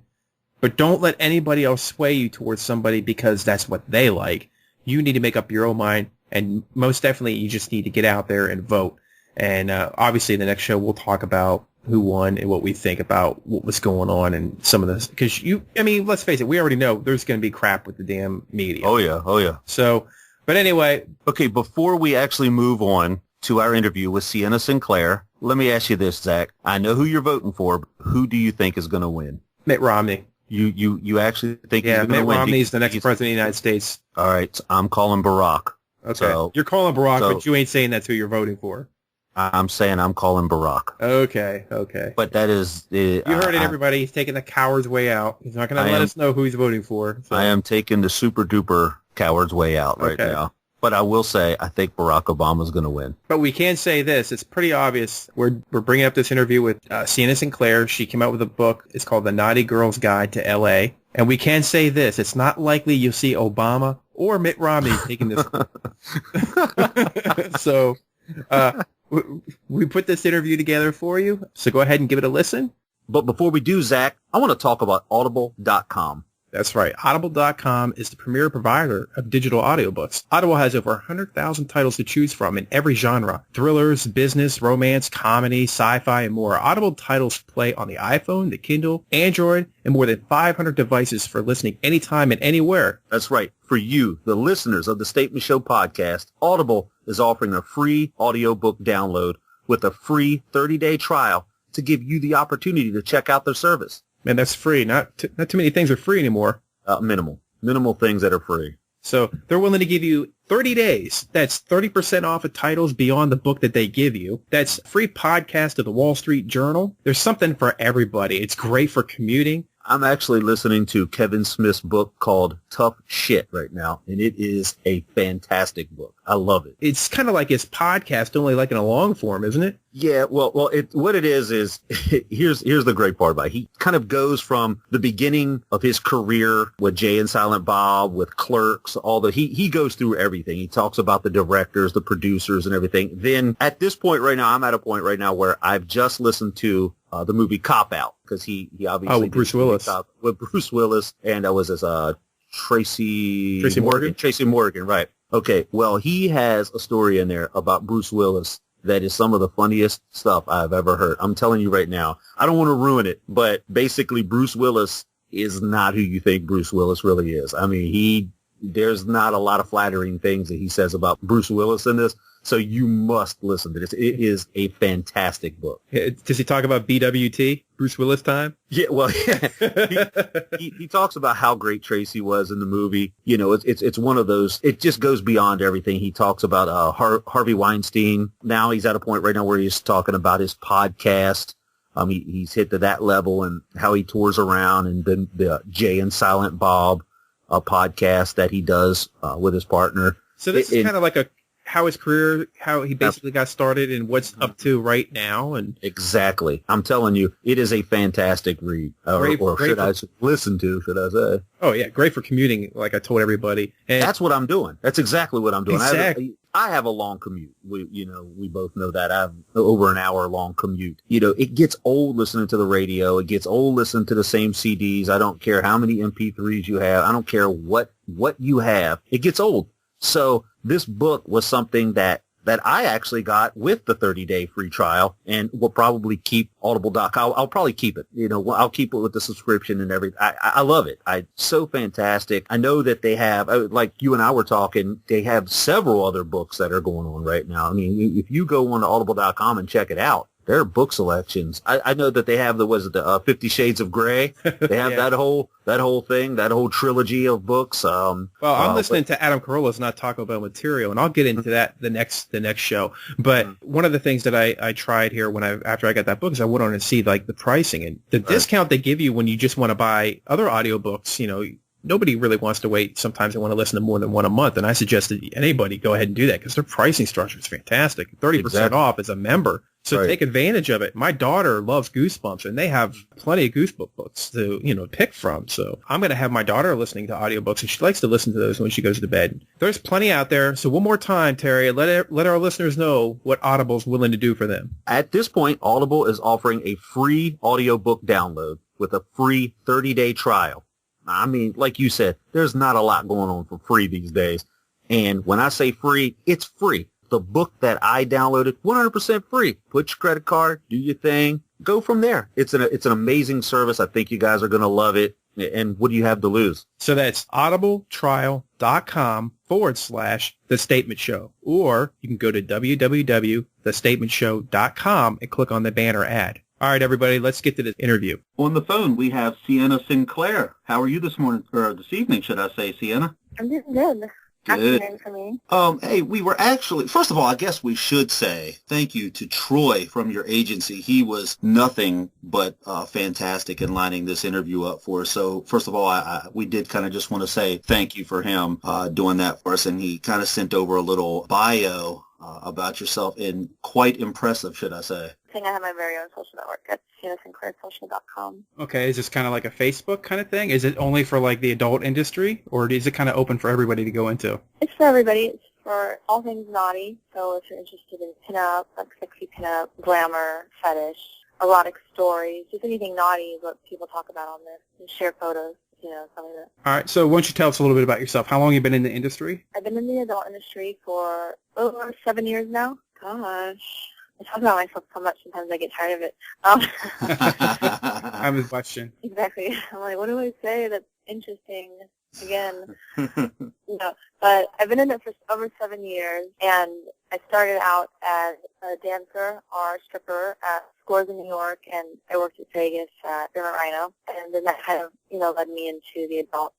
A: But don't let anybody else sway you towards somebody because that's what they like. You need to make up your own mind, and most definitely you just need to get out there and vote. And obviously in the next show we'll talk about who won and what we think about what was going on and some of this. Because let's face it, we already know there's going to be crap with the damn media.
C: Oh, yeah.
A: So, but anyway.
C: Okay, before we actually move on to our interview with Sienna Sinclaire, let me ask you this, Zach. I know who you're voting for, but who do you think is going to win?
A: Mitt Romney.
C: You actually think he's going to
A: Mitt
C: win?
A: Romney's the next president of the United States.
C: All right, so I'm calling Barack.
A: Okay,
C: so,
A: you're calling Barack, but you ain't saying that's who you're voting for.
C: I'm saying I'm calling Barack.
A: Okay.
C: But that is...
A: you heard it, everybody. He's taking the coward's way out. He's not going to let us know who he's voting for. So.
C: I am taking the super-duper coward's way out right now. But I will say, I think Barack Obama's going to win.
A: But we can say this. It's pretty obvious. We're bringing up this interview with Sienna Sinclaire. She came out with a book. It's called The Naughty Girl's Guide to L.A. And we can say this. It's not likely you'll see Obama or Mitt Romney taking this. So we put this interview together for you. So go ahead and give it a listen.
C: But before we do, Zach, I want to talk about Audible.com.
A: That's right. Audible.com is the premier provider of digital audiobooks. Audible has over 100,000 titles to choose from in every genre. Thrillers, business, romance, comedy, sci-fi, and more. Audible titles play on the iPhone, the Kindle, Android, and more than 500 devices for listening anytime and anywhere.
C: That's right. For you, the listeners of the Statement Show podcast, Audible is offering a free audiobook download with a free 30-day trial to give you the opportunity to check out their service.
A: Man, that's free. Not too many things are free anymore.
C: Minimal things that are free.
A: So they're willing to give you 30 days. That's 30% off of titles beyond the book that they give you. That's free podcast of the Wall Street Journal. There's something for everybody. It's great for commuting.
C: I'm actually listening to Kevin Smith's book called Tough Shit right now, and it is a fantastic book. I love it.
A: It's kind of like his podcast, only like in a long form, isn't it?
C: Yeah, what it is here's the great part about it. He kind of goes from the beginning of his career with Jay and Silent Bob, with Clerks, he goes through everything. He talks about the directors, the producers, and everything. Then at this point right now, I'm at a point right now where I've just listened to the movie Cop Out, because he obviously
A: with Bruce Willis.
C: With Bruce Willis, and that was his Tracy
A: Morgan.
C: Tracy Morgan, right. Okay, well, he has a story in there about Bruce Willis that is some of the funniest stuff I've ever heard. I'm telling you right now. I don't want to ruin it, but basically Bruce Willis is not who you think Bruce Willis really is. I mean, there's not a lot of flattering things that he says about Bruce Willis in this, so you must listen to this. It is a fantastic book.
A: Does he talk about BWT, Bruce Willis time?
C: Yeah, well, he talks about how great Tracy was in the movie. You know, it's one of those, it just goes beyond everything. He talks about Harvey Weinstein. Now he's at a point right now where he's talking about his podcast. He's hit to that level, and how he tours around, and then the Jay and Silent Bob podcast that he does with his partner.
A: So this is kind of like how his career, how he basically got started, and what's up to right now. And
C: exactly, I'm telling you, it is a fantastic read, listen to, should I say?
A: Oh yeah, great for commuting, like I told everybody. And
C: that's what I'm doing. That's exactly what I'm doing.
A: Exactly.
C: I have a long commute. We both know that. I have over an hour long commute. You know, it gets old listening to the radio. It gets old listening to the same CDs. I don't care how many MP3s you have. I don't care what you have. It gets old. So this book was something that that I actually got with the 30-day free trial, and will probably keep Audible.com. I'll probably keep it. I'll keep it with the subscription and everything. I love it. It's so fantastic. I know that they have, like you and I were talking, they have several other books that are going on right now. I mean, if you go on to Audible.com and check it out, there are book selections. I know that they have the 50 Shades of Grey. They have that whole thing, that whole trilogy of books.
A: Well, I'm listening to Adam Carolla's Not Taco Bell Material, and I'll get into that the next show. But one of the things that I tried here after I got that book is I went on to see like the pricing and the discount they give you when you just want to buy other audiobooks. Nobody really wants to wait. Sometimes they want to listen to more than one a month, and I suggested anybody go ahead and do that because their pricing structure is fantastic. 30% off as a member. So take advantage of it. My daughter loves Goosebumps, and they have plenty of Goosebumps books to pick from. So I'm going to have my daughter listening to audiobooks, and she likes to listen to those when she goes to bed. There's plenty out there. So one more time, Terry, let our listeners know what Audible's willing to do for them.
C: At this point, Audible is offering a free audiobook download with a free 30-day trial. I mean, like you said, there's not a lot going on for free these days. And when I say free, it's free. The book that I downloaded, 100% free. Put your credit card, do your thing, go from there. It's an amazing service. I think you guys are going to love it. And what do you have to lose?
A: So that's audibletrial.com/The Statement Show. Or you can go to www.thestatementshow.com and click on the banner ad. All right, everybody, let's get to the interview.
C: On the phone, we have Sienna Sinclaire. How are you this morning, or this evening, should I say, Sienna?
D: I'm doing good. Afternoon for me.
C: Hey, we were actually, first of all, I guess we should say thank you to Troy from your agency. He was nothing but fantastic in lining this interview up for us. So first of all, we did kind of just want to say thank you for him doing that for us. And he kind of sent over a little bio about yourself, and quite impressive, should I say.
D: I think I have my very own social network at SiennaSinclaireSocial.com.
A: Okay, is this kind of like a Facebook kind of thing? Is it only for like the adult industry, or is it kind of open for everybody to go into?
D: It's for everybody. It's for all things naughty. So if you're interested in pinup, like sexy pinup, glamour, fetish, erotic stories, just anything naughty is what people talk about on this, and share photos. Something like that.
A: All right, so why don't you tell us a little bit about yourself? How long have you been in the industry?
D: I've been in the adult industry for over 7 years now. Gosh, I talk about myself so much, sometimes I get tired of it.
A: I have a question.
D: Exactly. I'm like, what do I say that's interesting? Again, but I've been in it for over 7 years, and I started out as a dancer or stripper at Scores in New York, and I worked at Vegas at Dermot Rhino, and then that kind of, led me into the adult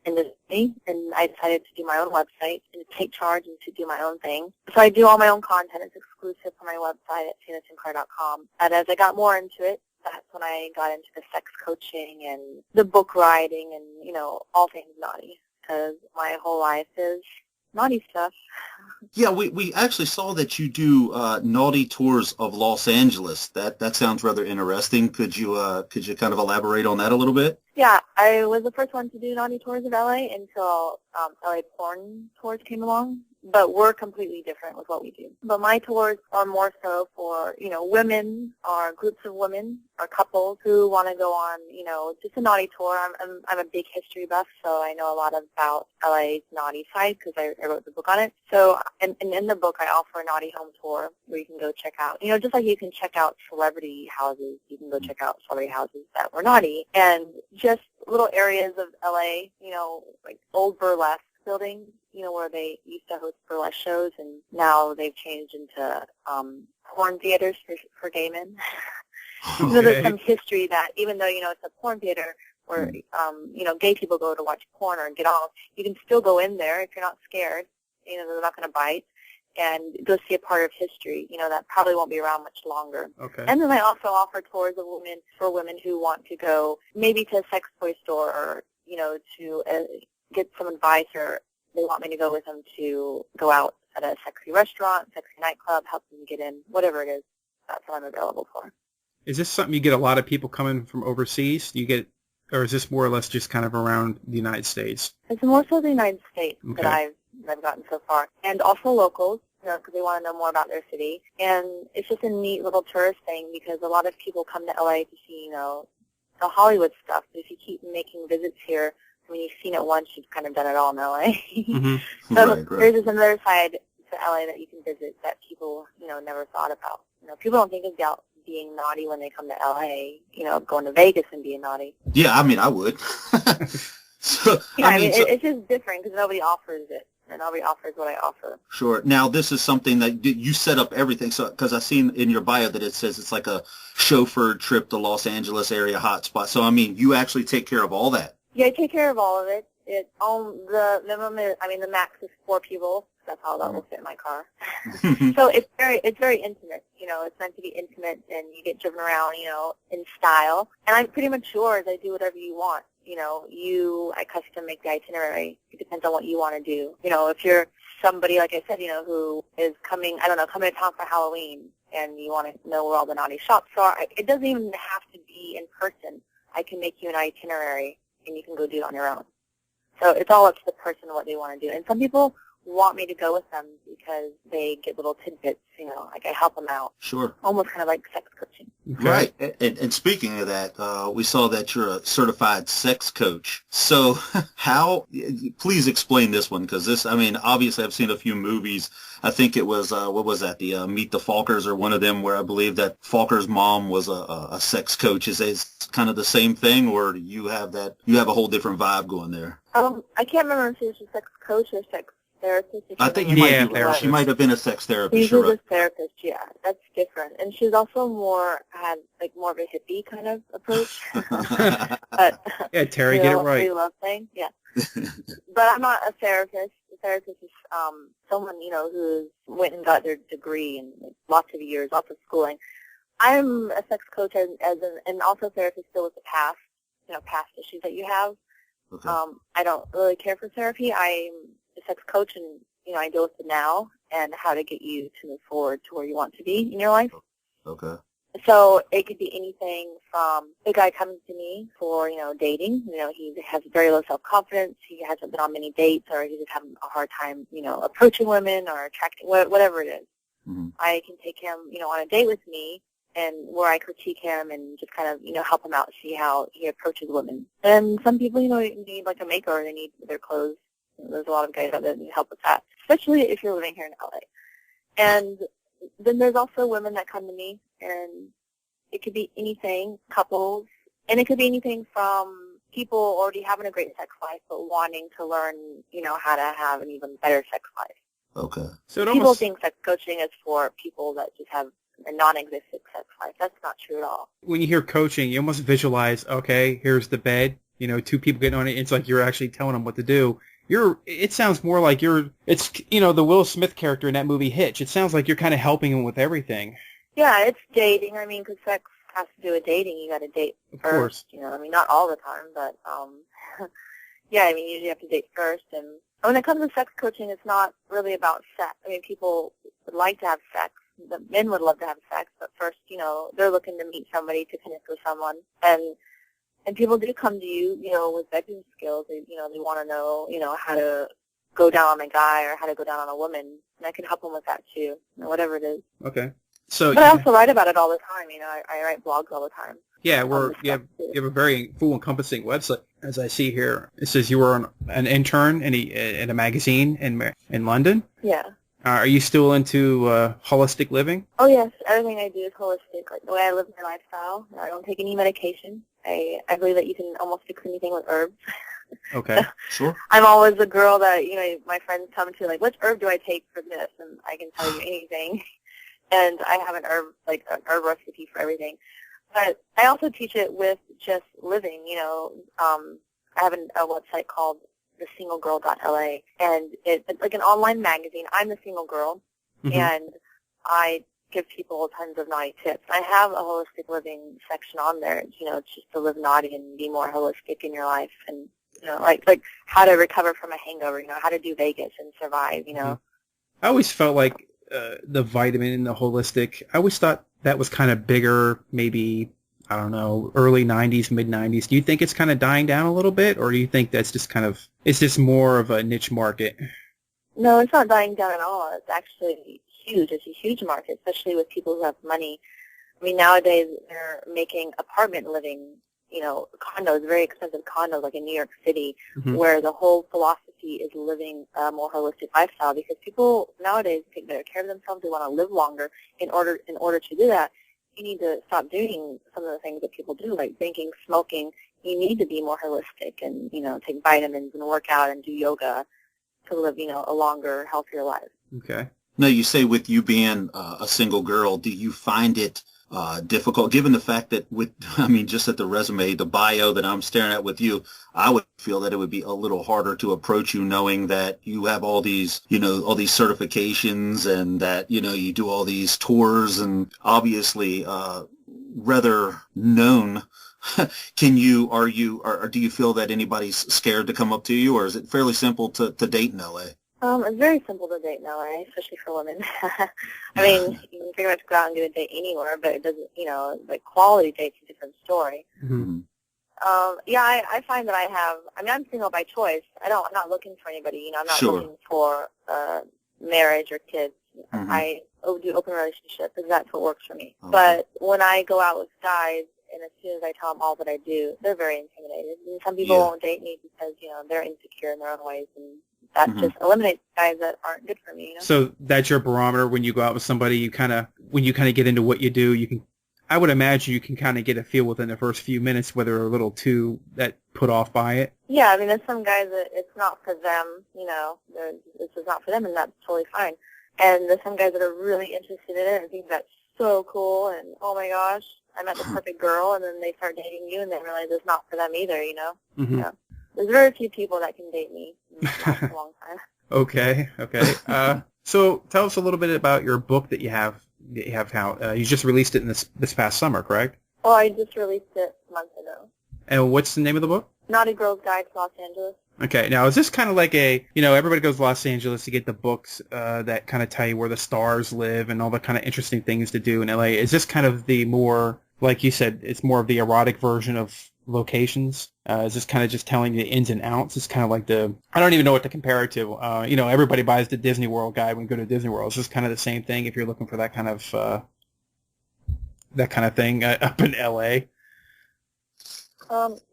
D: industry, and I decided to do my own website and to take charge and to do my own thing. So I do all my own content. It's exclusive for my website at SiennaSinclaire.com, and as I got more into it, that's when I got into the sex coaching and the book writing and, all things naughty, because my whole life is naughty stuff.
C: Yeah, we actually saw that you do naughty tours of Los Angeles. That sounds rather interesting. Could you kind of elaborate on that a little bit?
D: Yeah, I was the first one to do naughty tours of LA until LA porn tours came along. But we're completely different with what we do. But my tours are more so for, women or groups of women or couples who want to go on, just a naughty tour. I'm a big history buff, so I know a lot about LA's naughty side because I wrote the book on it. So, and in the book, I offer a naughty home tour where you can go check out, just like you can check out celebrity houses, you can go check out celebrity houses that were naughty. And just little areas of LA, like old burlesque buildings, where they used to host burlesque shows, and now they've changed into porn theaters for gay men.
A: Okay.
D: There's some history that even though, it's a porn theater where, gay people go to watch porn or get off, you can still go in there if you're not scared. They're not going to bite, and go see a part of history, that probably won't be around much longer.
A: Okay.
D: And then I also offer tours of women for women who want to go maybe to a sex toy store or, to get some advice, or they want me to go with them to go out at a sexy restaurant, sexy nightclub, help them get in, whatever it is. That's what I'm available for.
A: Is this something you get a lot of people coming from overseas? Do you get, or is this more or less just kind of around the United States?
D: It's more so the United States that I've gotten so far, and also locals, because they want to know more about their city. And it's just a neat little tourist thing because a lot of people come to LA to see, the Hollywood stuff. But if you keep making visits here, when you've seen it once, you've kind of done it all in LA.
A: Mm-hmm.
D: So there's another side to to LA that you can visit that people, never thought about. People don't think about being naughty when they come to LA, going to Vegas and being naughty.
C: Yeah, I mean, I would. So,
D: yeah, it's just different because nobody offers it. And nobody offers what I offer.
C: Sure. Now, this is something that you set up everything. So, because I've seen in your bio that it says it's like a chauffeur trip to Los Angeles area hotspot. So, I mean, you actually take care of all that.
D: Yeah, I take care of all of it. The minimum is, the max is 4 people. That's how that will fit in my car. So it's very intimate. It's meant to be intimate, and you get driven around, in style. And I'm pretty much yours. I do whatever you want. I custom make the itinerary. It depends on what you want to do. If you're somebody, like I said, who is coming to town for Halloween, and you want to know where all the naughty shops are, it doesn't even have to be in person. I can make you an itinerary, and you can go do it on your own. So it's all up to the person what they want to do. And some people want me to go with them because they get little tidbits, like I help them out.
C: Sure.
D: Almost kind of like sex coaching.
C: Okay. Right. And speaking of that, we saw that you're a certified sex coach. So please explain this one, because obviously I've seen a few movies. I think it was, what was that, the Meet the Falkers, or one of them, where I believe that Falker's mom was a sex coach. Is it kind of the same thing, or do you have a whole different vibe going there?
D: I can't remember if she was a sex coach or sex therapist.
C: I think she might have been a sex therapist.
D: She was a therapist, yeah. That's different. And she's also had more of a hippie kind of approach. But,
A: yeah, Terry, get it right.
D: Love thing, yeah. But I'm not a therapist. A therapist is someone, who went and got their degree and lots of years, lots of schooling. I'm a sex coach and also a therapist still with the past issues that you have.
C: Okay.
D: I don't really care for therapy. I'm a sex coach, and I deal with the now and how to get you to move forward to where you want to be in your life.
C: Okay.
D: So it could be anything from a guy coming to me for dating. He has very low self-confidence. He hasn't been on many dates, or he's just having a hard time approaching women or attracting whatever it is.
C: Mm-hmm.
D: I can take him on a date with me, and where I critique him and just kind of help him out, see how he approaches women. And some people need like a makeover. They need their clothes. There's a lot of guys out there that need help with that, especially if you're living here in LA. And then there's also women that come to me, and it could be anything, couples, and it could be anything from people already having a great sex life but wanting to learn, how to have an even better sex life.
C: Okay.
A: So
D: people think sex coaching is for people that just have a non-existent sex life. That's not true at all. When
A: you hear coaching, you almost visualize, okay, here's the bed, 2 people getting on it. It's like you're actually telling them what to do. It sounds more like it's the Will Smith character in that movie Hitch. It sounds like you're kind of helping him with everything.
D: Yeah, it's dating. Because sex has to do with dating. You got to date first.
A: Of course.
D: Not all the time, but yeah, usually you have to date first. And when it comes to sex coaching, it's not really about sex. people would like to have sex. The men would love to have sex, but first, they're looking to meet somebody, to connect with someone. And people do come to you, with bedroom skills. They want to know, how to go down on a guy or how to go down on a woman. And I can help them with that too, whatever it is.
A: Okay. So,
D: but I also write about it all the time. I write blogs all the time.
A: Yeah, you have a very full encompassing website, as I see here. It says you were an intern in a magazine in London.
D: Yeah.
A: Are you still into holistic living?
D: Oh yes, everything I do is holistic. Like the way I live my lifestyle. I don't take any medication. I believe that you can almost fix anything with herbs.
A: Okay, sure.
D: I'm always the girl that my friends come to, like, which herb do I take for this? And I can tell you anything. And I have an herb recipe for everything. But I also teach it with just living. I have a website called thesinglegirl.la, and it's like an online magazine. I'm the single girl,
A: mm-hmm.
D: and I give people tons of naughty tips. I have a holistic living section on there, it's just to live naughty and be more holistic in your life, and like how to recover from a hangover, how to do Vegas and survive,
A: Mm-hmm. I always felt like the vitamin and the holistic, I always thought that was kind of bigger, maybe, I don't know, early 90s, mid 90s. Do you think it's kind of dying down a little bit, or do you think that's just it's just more of a niche market?
D: No, it's not dying down at all. It's actually huge. It's a huge market, especially with people who have money. Nowadays they're making apartment living, condos, very expensive condos, like in New York City,
A: mm-hmm.
D: where the whole philosophy see is living a more holistic lifestyle, because people nowadays take better care of themselves. They want to live longer. In order to do that, you need to stop doing some of the things that people do, like drinking, smoking. You need to be more holistic and, take vitamins and work out and do yoga to live, a longer, healthier life.
A: Okay.
I: Now, you say with you being a single girl, do you find it difficult, given the fact that just at the resume, the bio that I'm staring at with you, I would feel that it would be a little harder to approach you knowing that you have all these, all these certifications and that, you do all these tours and obviously rather known. Do you feel that anybody's scared to come up to you, or is it fairly simple to date in LA?
D: It's very simple to date in LA, especially for women. I mean, you can pretty much go out and do a date anywhere, but it doesn't, like quality date's a different story.
A: Mm-hmm.
D: I find that I'm single by choice. I'm not looking for anybody, I'm not looking for marriage or kids.
I: Mm-hmm.
D: I do open relationships because that's what works for me.
I: Okay.
D: But when I go out with guys, and as soon as I tell them all that I do, they're very intimidated. And some people won't date me because, they're insecure in their own ways, and that just eliminates guys that aren't good for me.
J: So that's your barometer when you go out with somebody. When you get into what you do, I would imagine you can kind of get a feel within the first few minutes whether they're a little too put off by it.
D: Yeah, there's some guys that it's not for them. This is not for them, and that's totally fine. And there's some guys that are really interested in it and think that's so cool, and oh my gosh, I met the perfect girl, and then they start dating you, and they realize it's not for them either.
J: Mm-hmm.
D: So there's very few people that can date me for a long time.
J: Okay. So tell us a little bit about your book that you have out. You just released it in this past summer, correct?
D: Well, I just released it months ago.
J: And what's the name of the book?
D: Naughty Girl's Guide to Los Angeles.
J: Okay, now is this kind of like everybody goes to Los Angeles to get the books that kind of tell you where the stars live and all the kind of interesting things to do in LA. Is this kind of the more, like you said, it's more of the erotic version of locations? Is this kind of just telling you the ins and outs? It's kind of like I don't even know what to compare it to. Everybody buys the Disney World guide when you go to Disney World. It's just kind of the same thing if you're looking for that kind of thing up in LA.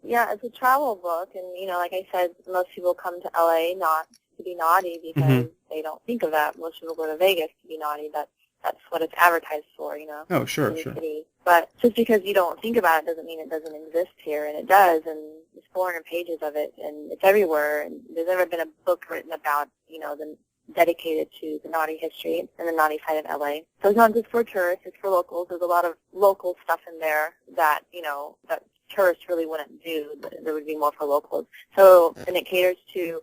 D: It's a travel book, and like I said, most people come to LA not to be naughty because they don't think of that. Most people go to Vegas to be naughty. That's what it's advertised for,
J: Oh, sure.
D: City. But just because you don't think about it doesn't mean it doesn't exist here, and it does. And there's 400 pages of it, and it's everywhere. And there's never been a book written about dedicated to the naughty history and the naughty side of LA. So it's not just for tourists; it's for locals. There's a lot of local stuff in there that that tourists really wouldn't do. There would be more for locals. So, and it caters to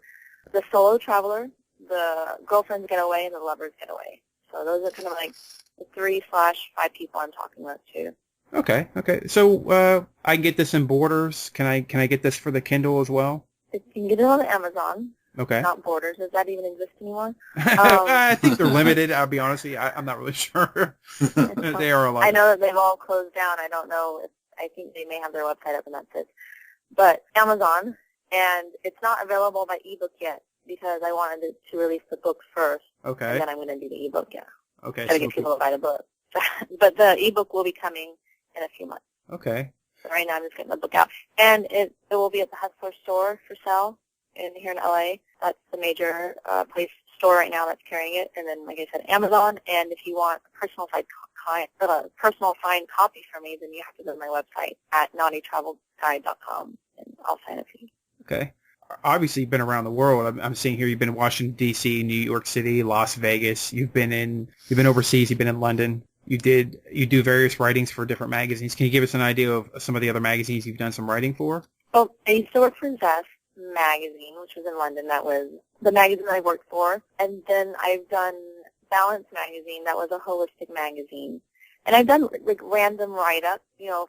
D: the solo traveler, the girlfriends getaway, and the lovers getaway. So those are kind of like the 3/5 people I'm talking about too.
J: Okay. So I can get this in Borders. Can I get this for the Kindle as well?
D: You can get it on Amazon.
J: Okay.
D: Not Borders. Does that even exist anymore?
J: I think they're limited. I'll be honest with you. I'm not really sure. They are a lot.
D: I know that they've all closed down. I don't know if I think they may have their website up and that's it. But Amazon, and it's not available by ebook yet because I wanted to release the book first.
J: Okay.
D: And then I'm going to do the ebook,
J: Okay.
D: Got to get people to buy the book. But the ebook will be coming in a few months.
J: Okay.
D: So right now I'm just getting the book out. And it will be at the Hustler store for sale here in LA. That's the major store right now that's carrying it. And then, like I said, Amazon. And if you want a personal signed copy from me, then you have to go to my website at naughtytravelguide.com, and I'll sign it for you.
J: Okay. Obviously, you've been around the world. I'm seeing here you've been in Washington, D.C., New York City, Las Vegas. You've been overseas. You've been in London. You do various writings for different magazines. Can you give us an idea of some of the other magazines you've done some writing for?
D: Well, I used to work for Zest magazine, which was in London. That was the magazine I worked for. And then I've done Balance magazine. That was a holistic magazine. And I've done like random write-ups,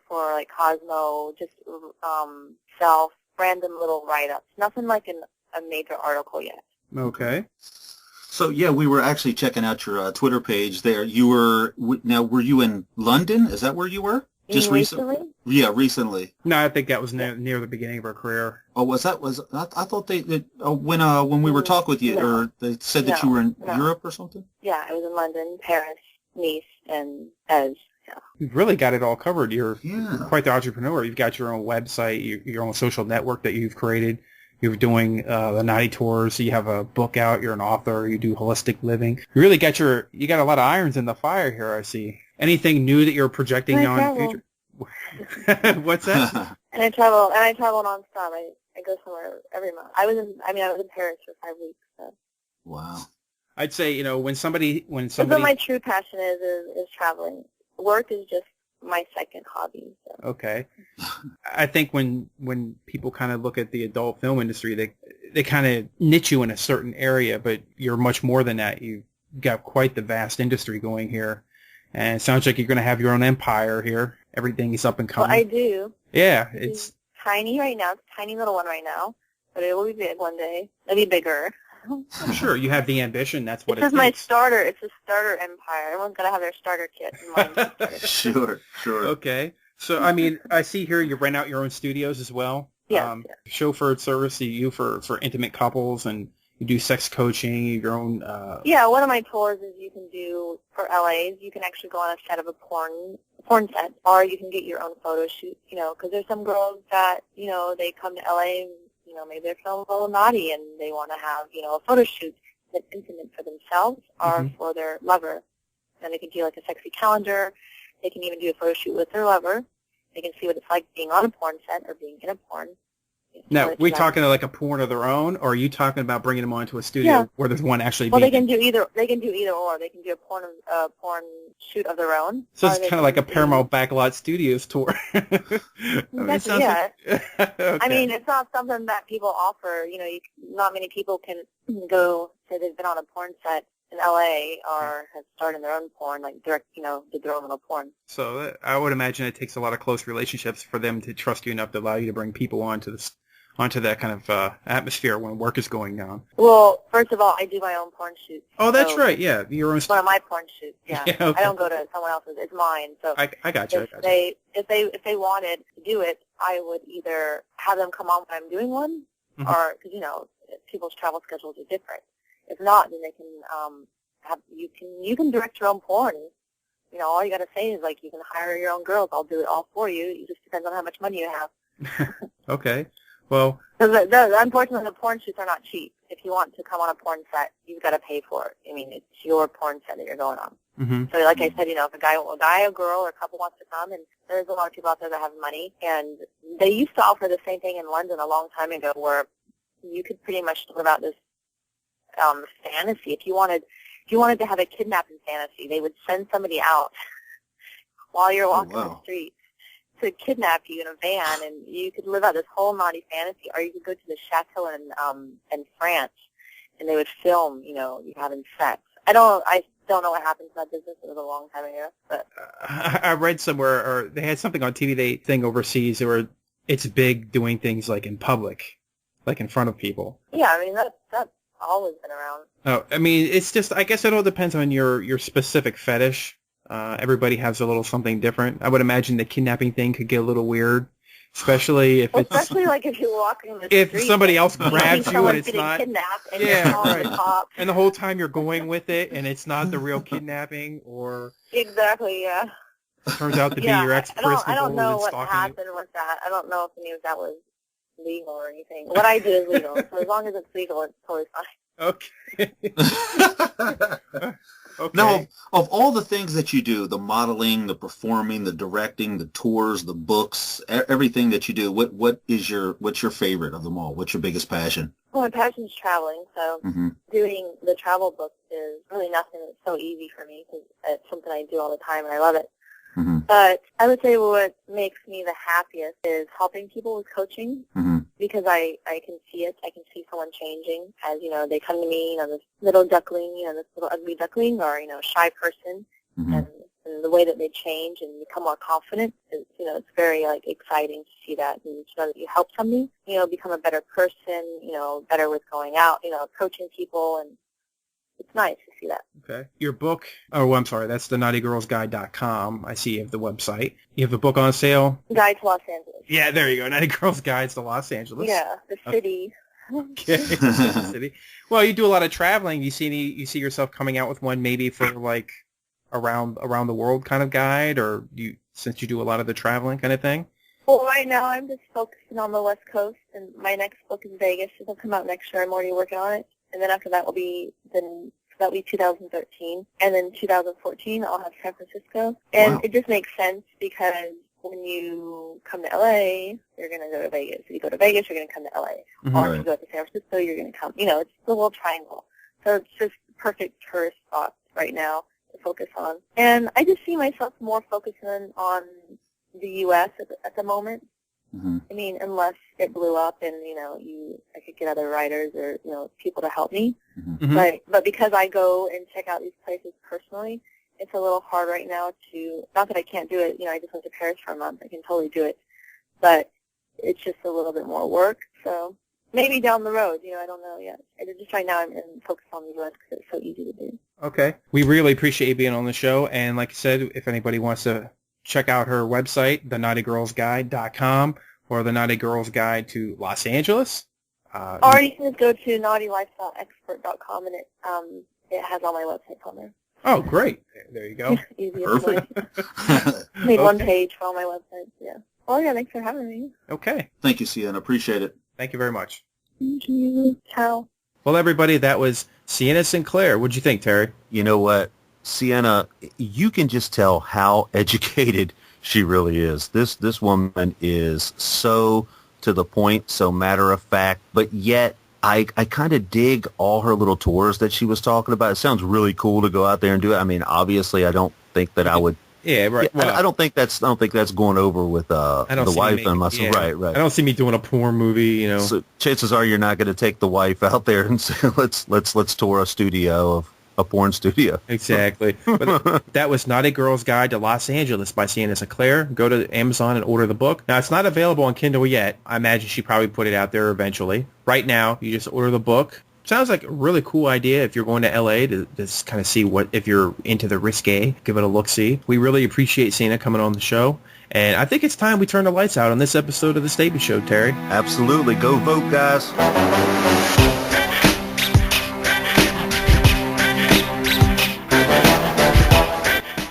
D: for like Cosmo, just self, random little write-ups. Nothing like a major article yet.
J: Okay.
I: So, yeah, we were actually checking out your Twitter page there. Were you in London? Is that where you were? Just recently? Yeah, recently.
J: No, I think that was near the beginning of her career.
I: Oh, was that? I thought when we were talking with you, or they said that you were in Europe or something?
D: Yeah, I was in London, Paris, Nice, and Ez. Yeah.
J: You've really got it all covered. You're quite the entrepreneur. You've got your own website, your own social network that you've created. You're doing the Naughty Tours. You have a book out. You're an author. You do holistic living. You got a lot of irons in the fire here, I see. Anything new that you're projecting on future? What's that?
D: And I travel nonstop. I go somewhere every month. I was in Paris for 5 weeks. So.
I: Wow.
J: I'd say, when somebody.
D: That's what my true passion is traveling. Work is just my second hobby. So.
J: Okay. I think when people kind of look at the adult film industry, they kind of niche you in a certain area, but you're much more than that. You've got quite the vast industry going here. And it sounds like you're going to have your own empire here. Everything is up and coming.
D: Well, I do.
J: Yeah.
D: It's tiny right now. It's a tiny little one right now. But it will be big one day. It'll be bigger.
J: I'm sure you have the ambition. That's what
D: it's my starter. It's a starter empire. Everyone's got to have their starter kit in mind.
I: Sure.
J: Okay. So, I see here you rent out your own studios as well.
D: Yes.
J: Chauffeured service you for intimate couples, and you do sex coaching, your own...
D: Yeah, one of my tours is you can do, for LAs, you can actually go on a set of a porn set, or you can get your own photo shoot, because there's some girls that, they come to LA and, maybe they're feeling a little naughty and they want to have, a photo shoot that's intimate for themselves or for their lover. And they can do like a sexy calendar. They can even do a photo shoot with their lover. They can see what it's like being on a porn set or being in a porn.
J: Now, we talking like a porn of their own, or are you talking about bringing them onto a studio where there's one actually?
D: Well, they can do either. They can do either or. They can do a porn shoot of their own.
J: So it's kind of like a Paramount Backlot Studios tour.
D: Okay. I mean, it's not something that people offer. Not many people can go say they've been on a porn set in LA or have started their own porn, like direct, did their own little porn.
J: So I would imagine it takes a lot of close relationships for them to trust you enough to allow you to bring people onto that kind of atmosphere when work is going down.
D: Well, first of all, I do my own porn shoots.
J: Oh, that's right. Yeah, your own.
D: One of my porn shoots. Yeah,
J: okay.
D: I don't go to someone else's. It's mine. So
J: I got you.
D: If they wanted to do it, I would either have them come on when I'm doing one, or because people's travel schedules are different. If not, then they can you can direct your own porn. All you got to say is like you can hire your own girls. I'll do it all for you. It just depends on how much money you have.
J: Okay. Well,
D: unfortunately, the porn shoots are not cheap. If you want to come on a porn set, you've got to pay for it. I mean, it's your porn set that you're going on. So, like I said, if a guy, a girl, or a couple wants to come, and there's a lot of people out there that have money, and they used to offer the same thing in London a long time ago, where you could pretty much live out this fantasy. If you wanted to have a kidnapping fantasy, they would send somebody out while you're walking the street to kidnap you in a van, and you could live out this whole naughty fantasy. Or you could go to the chateau in France, and they would film, you having sex. I don't know what happened to that business. It was a long time ago. But
J: I read somewhere, or they had something on TV, thing overseas, where it's big doing things like in public, like in front of people.
D: Yeah, I mean that's always been around.
J: Oh, I mean, it's just, I guess it all depends on your specific fetish. Everybody has a little something different. I would imagine the kidnapping thing could get a little weird, especially if
D: especially like if you're walking the street.
J: If somebody else grabs you and it's not,
D: kidnapped and you're calling the cops.
J: And the whole time you're going with it, and it's not the real kidnapping, or
D: exactly, yeah.
J: Turns out to be your ex-principal.
D: I don't know what happened with that. I don't know if any of that was legal or anything. What I do is legal, so as long as it's legal, it's totally fine.
J: Okay. Okay.
I: Now, of all the things that you do, the modeling, the performing, the directing, the tours, the books, everything that you do, what's your favorite of them all? What's your biggest passion?
D: Well, my passion is traveling, so doing the travel books is really nothing that's so easy for me because it's something I do all the time and I love it. But I would say what makes me the happiest is helping people with coaching because I can see it. I can see someone changing as, they come to me, this little duckling, this little ugly duckling or, shy person. And the way that they change and become more confident is, it's very, exciting to see that and to know that you help somebody, become a better person, better with going out, approaching people, and it's nice to see that.
J: Okay. Your book, I'm sorry, that's thenaughtygirlsguide.com. I see you have the website. You have a book on sale?
D: Guide to Los Angeles.
J: Yeah, there you go. Naughty Girls Guides to Los Angeles.
D: Yeah, the city.
J: Okay. The city. Well, you do a lot of traveling. You see yourself coming out with one maybe for around the world kind of guide, or since you do a lot of the traveling kind of thing?
D: Well, right now I'm just focusing on the West Coast, and my next book is Vegas. It'll come out next year. I'm already working on it, and then after that will be 2013, and then 2014 I'll have San Francisco, and
C: Wow.
D: it just makes sense because when you come to LA, you're going to go to Vegas. If you go to Vegas, you're going to come to LA. Or if you go to San Francisco, you're going to come. It's a little triangle, so it's just perfect tourist spot right now to focus on. And I just see myself more focusing on the U.S. at the moment.
C: Mm-hmm.
D: I mean, unless it blew up and, I could get other writers or, people to help me.
C: Mm-hmm.
D: But because I go and check out these places personally, it's a little hard right now to, not that I can't do it, I just went to Paris for a month. I can totally do it. But it's just a little bit more work. So maybe down the road, I don't know yet. Just right now I'm focused on the U.S. because it's so easy to do.
J: Okay. We really appreciate you being on the show. And like I said, if anybody wants to check out her website, thenaughtygirlsguide.com, or the Naughty Girls Guide to Los Angeles.
D: Or you can just go to naughtylifestyleexpert.com, and it has all my websites on there.
J: Oh, great. There you go.
D: Easiest way. Made one page for all my websites, yeah. Well, yeah, thanks for having me.
J: Okay.
I: Thank you, Sienna. Appreciate it.
J: Thank you very much.
D: Thank you. Ciao.
A: Well, everybody, that was Sienna Sinclaire. What'd you think, Terry?
C: You know what, Sienna, you can just tell how educated she really is. This woman is so to the point, so matter of fact, but yet I kind of dig all her little tours that she was talking about. It sounds really cool to go out there and do it. I mean, obviously, I don't think that I would.
A: Yeah, right.
C: Well, I don't think that's going over with the wife and myself.
A: Yeah.
C: Right.
A: I don't see me doing a porn movie,
C: So chances are you're not going to take the wife out there and say, let's tour a studio of a porn studio.
A: Exactly. But that was Naughty Girl's Guide to Los Angeles by Sienna Sinclaire. Go to Amazon and order the book. Now, it's not available on Kindle yet. I imagine she probably put it out there eventually. Right now, you just order the book. Sounds like a really cool idea if you're going to LA to just kind of see if you're into the risque, give it a look-see. We really appreciate Sienna coming on the show. And I think it's time we turn the lights out on this episode of The Statement Show, Terry.
C: Absolutely. Go vote, guys.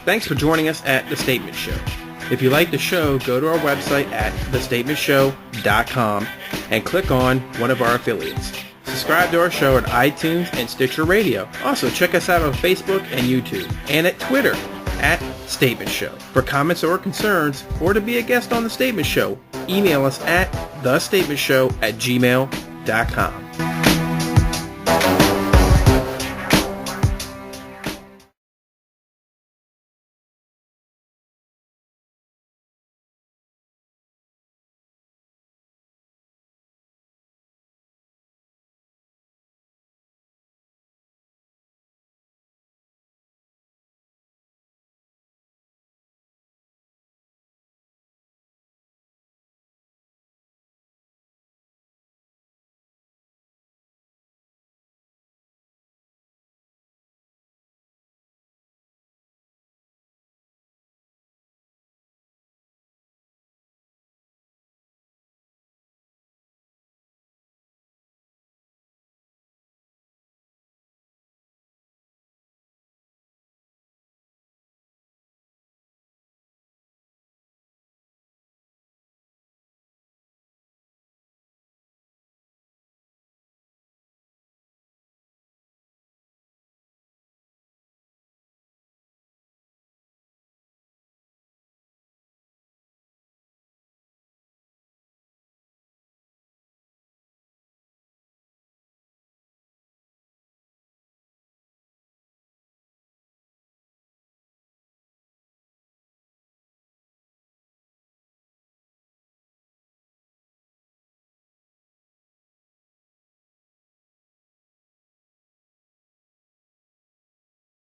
A: Thanks for joining us at The Statement Show. If you like the show, go to our website at thestatementshow.com and click on one of our affiliates. Subscribe to our show at iTunes and Stitcher Radio. Also, check us out on Facebook and YouTube, and at Twitter at Statement Show. For comments or concerns, or to be a guest on The Statement Show, email us at thestatementshow@gmail.com.